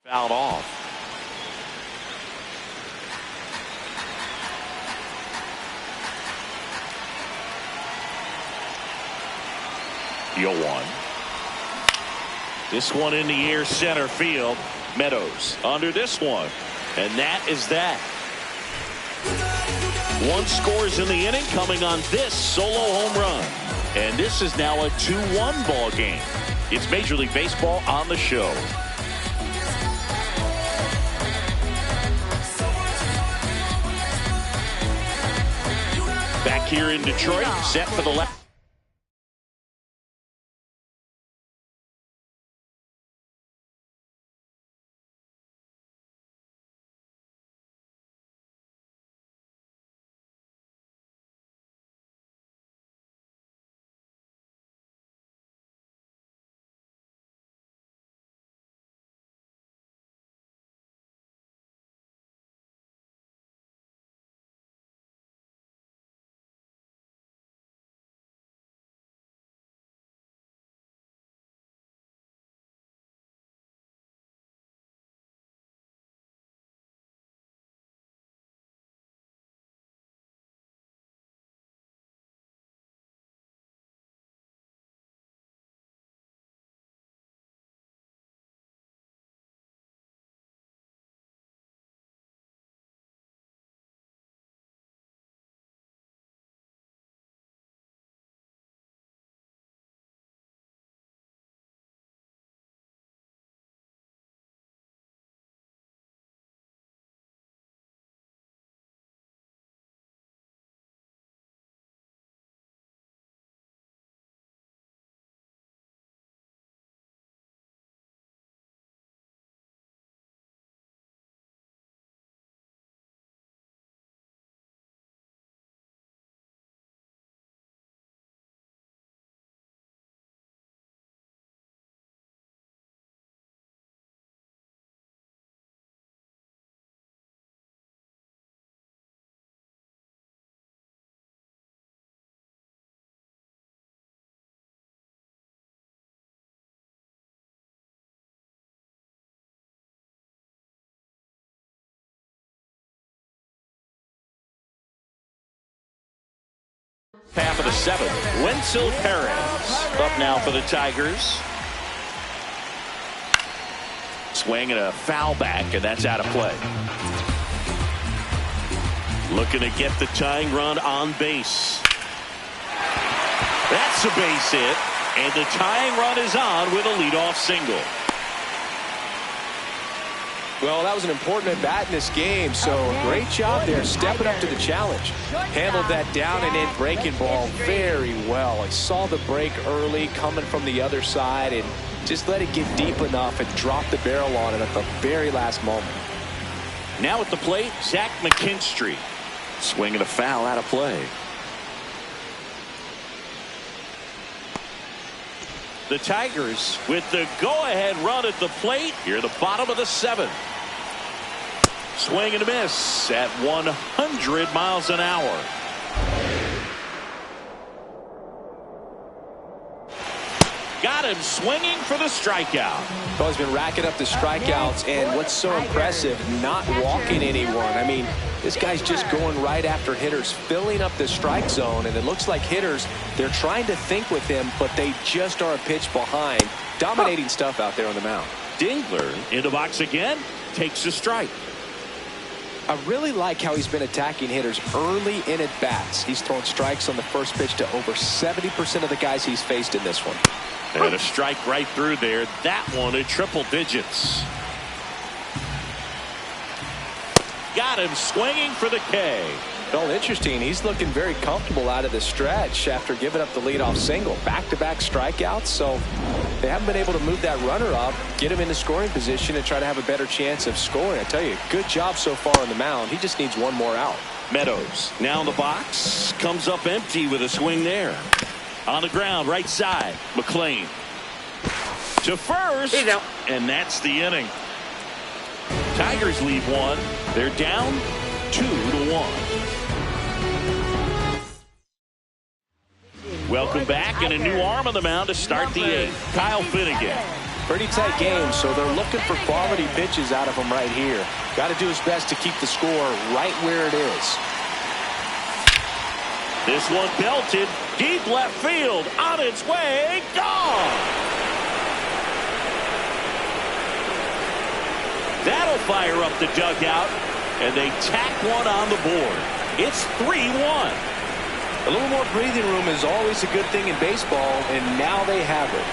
Fouled off. The 0-1. This one in the air, center field. Meadows under this one. And that is that. One scores in the inning coming on this solo home run. And this is now a 2-1 ball game. It's Major League Baseball on the show. Back here in Detroit, set for the left. Half of the 7th. Wenzel Perez up now for the Tigers. Swing and a foul back, and that's out of play. Looking to get the tying run on base. That's a base hit, and the tying run is on with a leadoff single. Well, that was an important at-bat in this game, so great job there stepping up to the challenge. Handled that down and in breaking ball very well. He saw the break early coming from the other side and just let it get deep enough and drop the barrel on it at the very last moment. Now at the plate, Zach McKinstry. Swinging a foul out of play. The Tigers with the go-ahead run at the plate here at the bottom of the 7th. Swing and a miss at 100 miles an hour. Got him swinging for the strikeout. Well, he's been racking up the strikeouts, and what's so impressive, not walking anyone. I mean, this guy's just going right after hitters, filling up the strike zone, and it looks like hitters, they're trying to think with him, but they just are a pitch behind. Dominating stuff out there on the mound. Dingler in the box again, takes a strike. I really like how he's been attacking hitters early in at-bats. He's thrown strikes on the first pitch to over 70% of the guys he's faced in this one. And a strike right through there. That one in triple digits. got him swinging for the K. Well, interesting. He's looking very comfortable out of the stretch after giving up the leadoff single. Back-to-back strikeouts, so they haven't been able to move that runner up, get him into scoring position, and try to have a better chance of scoring. I tell you, good job so far on the mound. He just needs one more out. Meadows now in the box, comes up empty with a swing there. On the ground, right side, McLean to first, and that's the inning. Tigers leave one. They're down 2-1. Welcome back, and a new arm on the mound to start the eighth. Kyle Finnegan. Pretty tight game, so they're looking for quality pitches out of him right here. Got to do his best to keep the score right where it is. This one belted deep left field, on its way, gone. That'll fire up the dugout, and they tack one on the board. It's 3-1. A little more breathing room is always a good thing in baseball, and now they have it.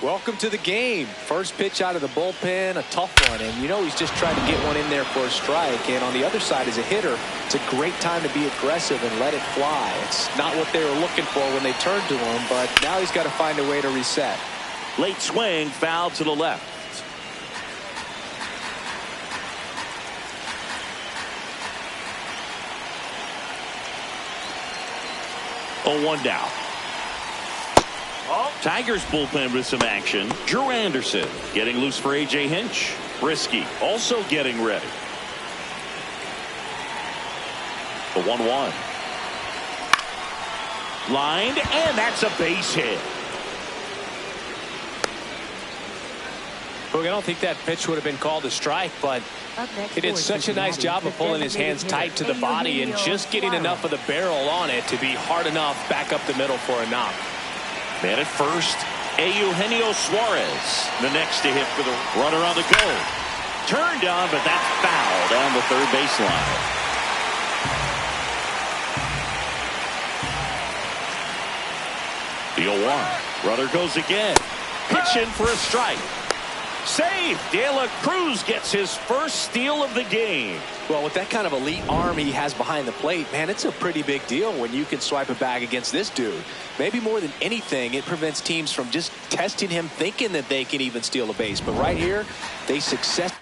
Welcome to the game. First pitch out of the bullpen, a tough one, and you know he's just trying to get one in there for a strike. And on the other side, as a hitter, it's a great time to be aggressive and let it fly. It's not what they were looking for when they turned to him, but now he's got to find a way to reset. Late swing, foul to the left. 0-1 down. Tigers bullpen with some action. Drew Anderson getting loose for A.J. Hinch. Risky also getting ready. The 1-1. Lined, and that's a base hit. Look, I don't think that pitch would have been called a strike, but he did such a nice job of pulling his hands tight to the body and just getting enough of the barrel on it to be hard enough back up the middle for a knock. Man at first, Eugenio Suarez. The next to hit for the runner on the go. Turned on, but that's foul down the third baseline. The 0-1. Runner goes again. Pitching for a strike. Save. De La Cruz gets his first steal of the game. Well, with that kind of elite arm he has behind the plate, man, it's a pretty big deal when you can swipe it back against this dude. Maybe more than anything, it prevents teams from just testing him, thinking that they can even steal a base. But right here, they successfully.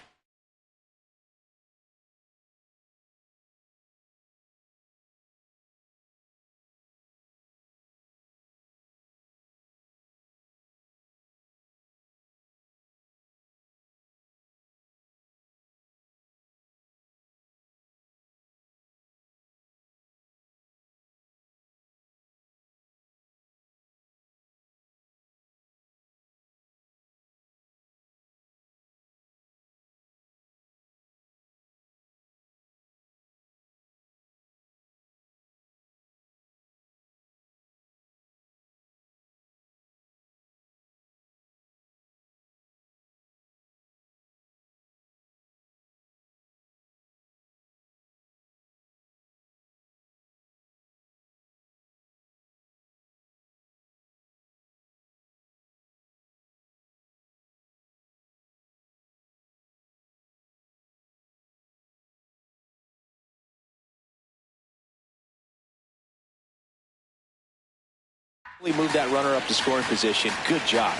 Move that runner up to scoring position. Good job.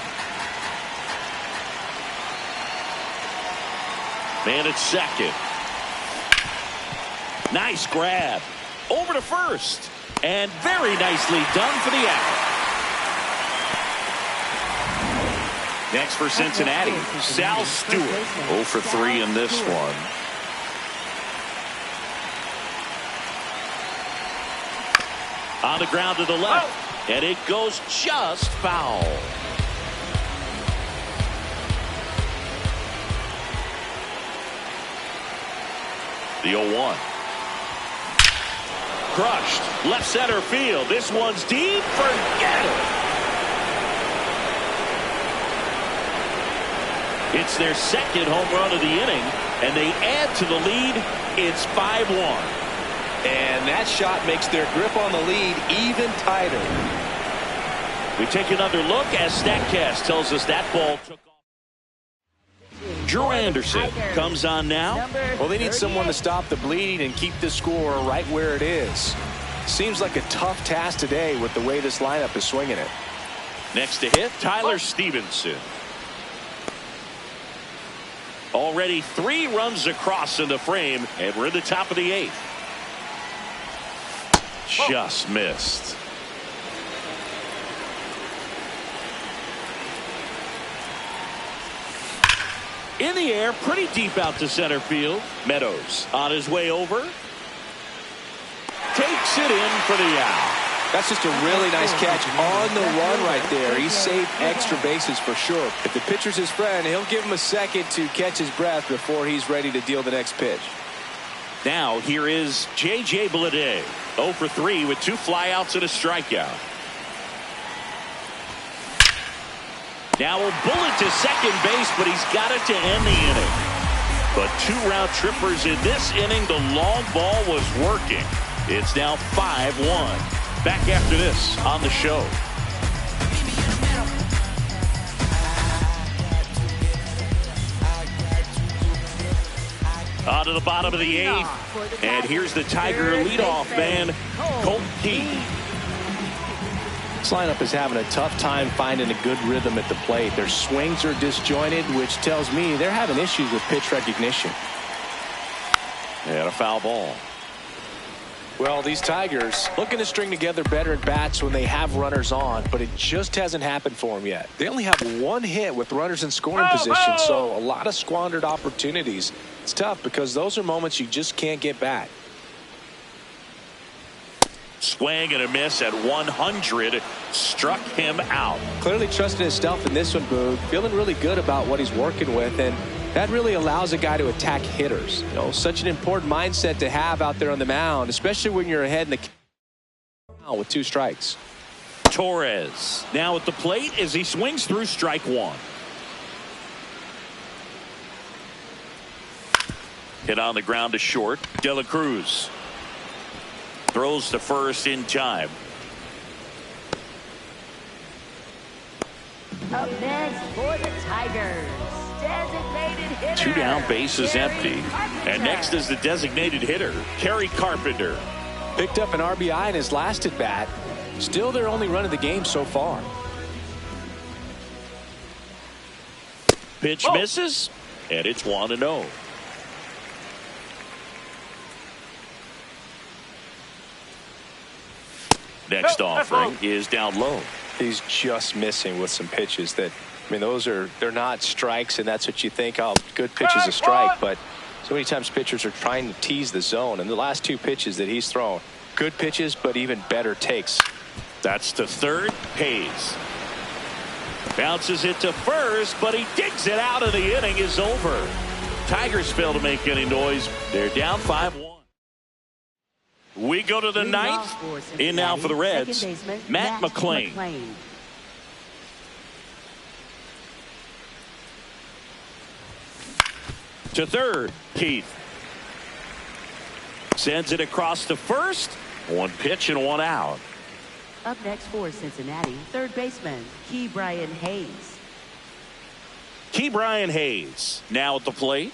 Man at second. Nice grab. Over to first. And very nicely done for the out. Next for Cincinnati, Sal Stewart. 0 for 3 in this one. On the ground to the left. And it goes just foul. The 0-1. Crushed. Left center field. This one's deep. Forget it. It's their second home run of the inning. and they add to the lead. It's 5-1. And that shot makes their grip on the lead even tighter. We take another look as StatCast tells us that ball took off. Drew Anderson comes on now. Well, they need someone to stop the bleeding and keep the score right where it is. Seems like a tough task today with the way this lineup is swinging it. Next to hit, Tyler Stevenson. Already 3 runs across in the frame, and we're in the top of the 8th. Just missed. In the air, pretty deep out to center field. Meadows on his way over. Takes it in for the out. That's just a really nice catch on the run right there. He saved extra bases for sure. If the pitcher's his friend, he'll give him a second to catch his breath before he's ready to deal the next pitch. Now here is J.J. Bleday. 0 for 3 with 2 flyouts and a strikeout. Now a bullet to second base, but he's got it to end the inning. But 2 round trippers in this inning. The long ball was working. It's now 5-1. Back after this on the show. On to the bottom of the 8th. And here's the Tiger leadoff man, Colt Keith. This lineup is having a tough time finding a good rhythm at the plate. Their swings are disjointed, which tells me they're having issues with pitch recognition. And a foul ball. Well, these Tigers looking to string together better at bats when they have runners on, but it just hasn't happened for them yet. They only have 1 hit with runners in scoring position, so a lot of squandered opportunities. It's tough because those are moments you just can't get back. Swing and a miss at 100 struck him out. Clearly trusting his stuff in this one, Boog. Feeling really good about what he's working with, and that really allows a guy to attack hitters. You know, such an important mindset to have out there on the mound, especially when you're ahead in the count with 2 strikes. Torres now at the plate as he swings through strike 1. Hit on the ground to short. De La Cruz throws to first in time. Up next for the Tigers, designated hitter. 2 down, bases empty. And next is the designated hitter, Kerry Carpenter. Picked up an RBI in his last at bat. Still their only run of the game so far. Pitch misses, and it's 1-0. Next offering is down low. He's just missing with some pitches that, I mean, they're not strikes, and that's what you think, oh, good pitch is a strike, but so many times pitchers are trying to tease the zone, and the last 2 pitches that he's thrown, good pitches, but even better takes. That's to third. Hayes bounces it to first, but he digs it out, and the inning is over. Tigers fail to make any noise. They're down 5-1. We go to the 9th. In now for the Reds, Matt McClain. To third, Keith. Sends it across to first. 1 pitch and 1 out. Up next for Cincinnati, third baseman, Ke'Bryan Hayes. Ke'Bryan Hayes now at the plate.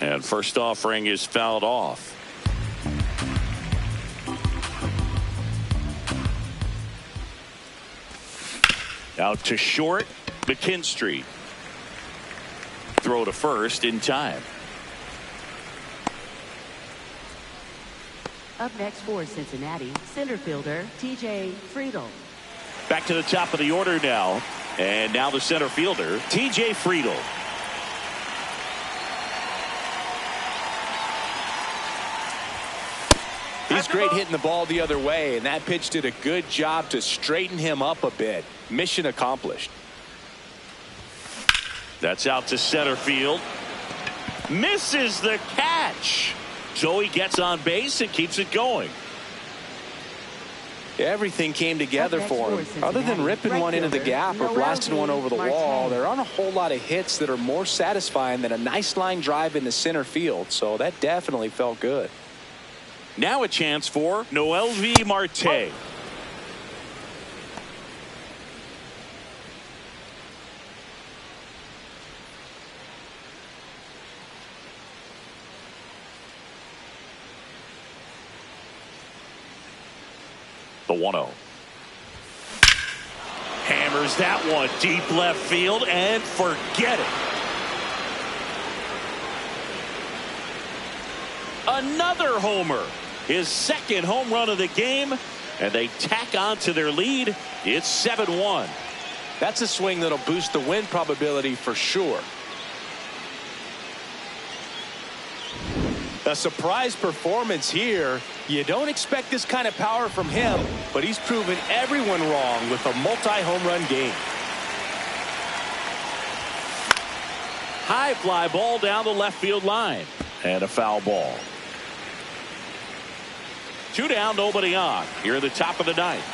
And first offering is fouled off. Out to short, McKinstry. Throw to first in time. Up next for Cincinnati, center fielder T.J. Friedl. Back to the top of the order now. And now the center fielder, T.J. Friedl. He's great hitting the ball the other way, and that pitch did a good job to straighten him up a bit. Mission accomplished. That's out to center field. Misses the catch. So he gets on base and keeps it going. Everything came together for him. Other than ripping one into the gap or blasting one over the wall, there aren't a whole lot of hits that are more satisfying than a nice line drive into center field. So that definitely felt good. Now a chance for Noelvi Marte. The 1-0. Hammers that one deep left field and forget it. Another homer. His second home run of the game, and they tack on to their lead. It's 7-1. That's a swing that'll boost the win probability for sure. A surprise performance here. You don't expect this kind of power from him, but he's proven everyone wrong with a multi-home run game. High fly ball down the left field line, and a foul ball. 2 down, nobody on. Here at the top of the ninth.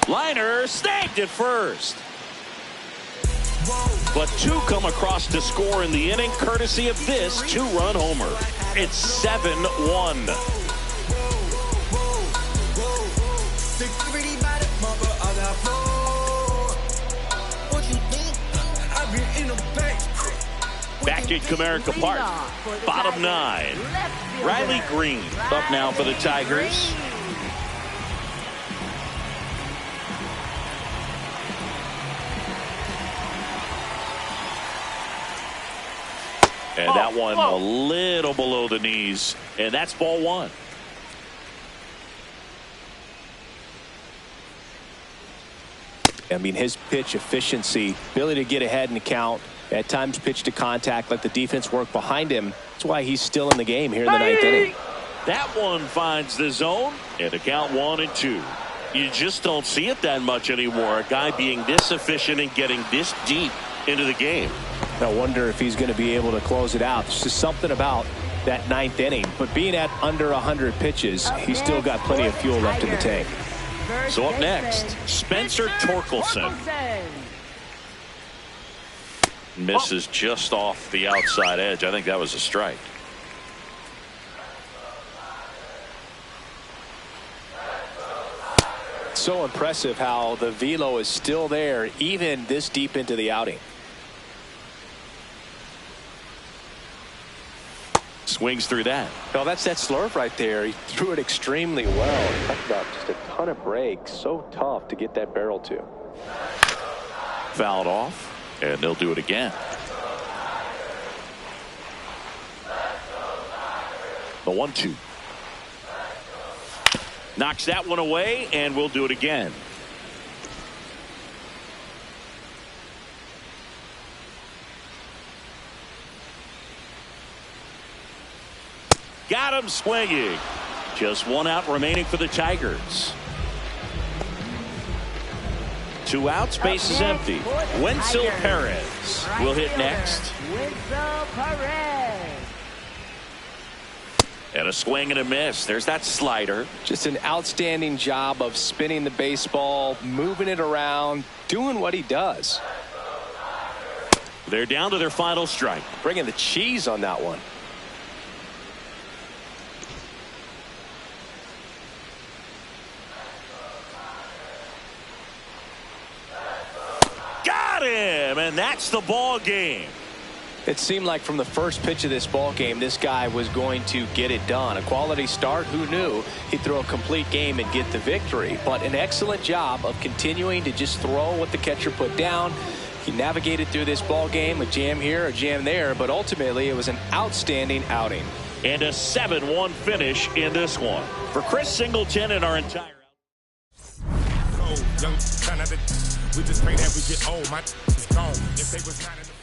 Liner snagged at first. But 2 come across to score in the inning, courtesy of this 2-run homer. It's 7-1. Back at Comerica Park, bottom 9. Riley Green up now for the Tigers. And that one a little below the knees, and that's ball 1. I mean, his pitch efficiency, ability to get ahead in the count, at times pitch to contact, let the defense work behind him. That's why he's still in the game here in the 9th inning. That one finds the zone, and the count 1-2. You just don't see it that much anymore. A guy being this efficient and getting this deep into the game. I wonder if he's going to be able to close it out. There's just something about that 9th inning. But being at under 100 pitches, he's still got plenty of fuel left in the tank. So up next, Spencer Torkelson. Misses just off the outside edge. I think that was a strike. So impressive how the velo is still there even this deep into the outing. Swings through that. Well, that's that slurve right there. He threw it extremely well. Talk about just a ton of breaks. So tough to get that barrel to. Fouled off, and they'll do it again. The 1-2. Knocks that one away, and we'll do it again. Got him swinging. Just 1 out remaining for the Tigers. 2 outs, base is empty. Wenzel Perez will hit next. Wenzel Perez. And a swing and a miss. There's that slider. Just an outstanding job of spinning the baseball, moving it around, doing what he does. They're down to their final strike. Bringing the cheese on that one. Got him, and that's the ball game. It seemed like from the first pitch of this ball game, this guy was going to get it done. A quality start. Who knew he'd throw a complete game and get the victory? But an excellent job of continuing to just throw what the catcher put down. He navigated through this ball game, a jam here, a jam there, but ultimately it was an outstanding outing. And a 7-1 finish in this one. For Chris Singleton and our entire young son of the, we just pray that we get old. My is gone. If they was not in the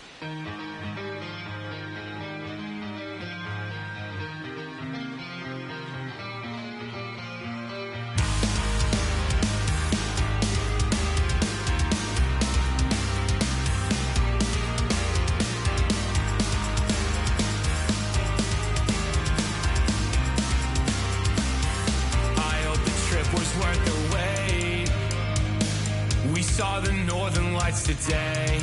saw the northern lights today.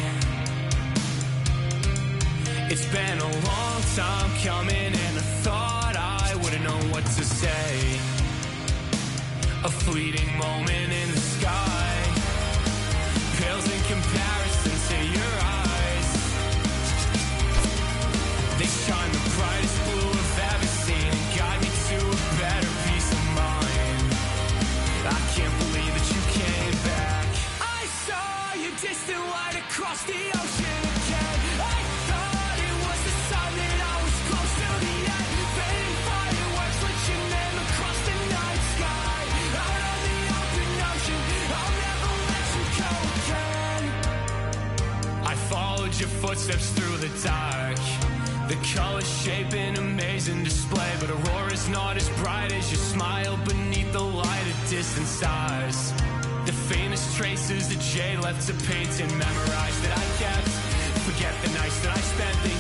It's been a long time coming, and I thought I wouldn't know what to say. A fleeting moment in the sky pales in comparison to your eyes. They shine the brightest blue I've ever seen and guide me to a better peace of mind. I can't believe that you came back. I saw your distant light across the ocean again. I thought it was the sign that I was close to the end. Fading fireworks lit your name across the night sky. Out on the open ocean, I'll never let you go again. I followed your footsteps through the dark. The colors shape an amazing display, but aurora's not as bright as your smile beneath the light of distant stars. The faintest traces that Jay left to paint and memorize that I kept. Forget the nights that I spent thinking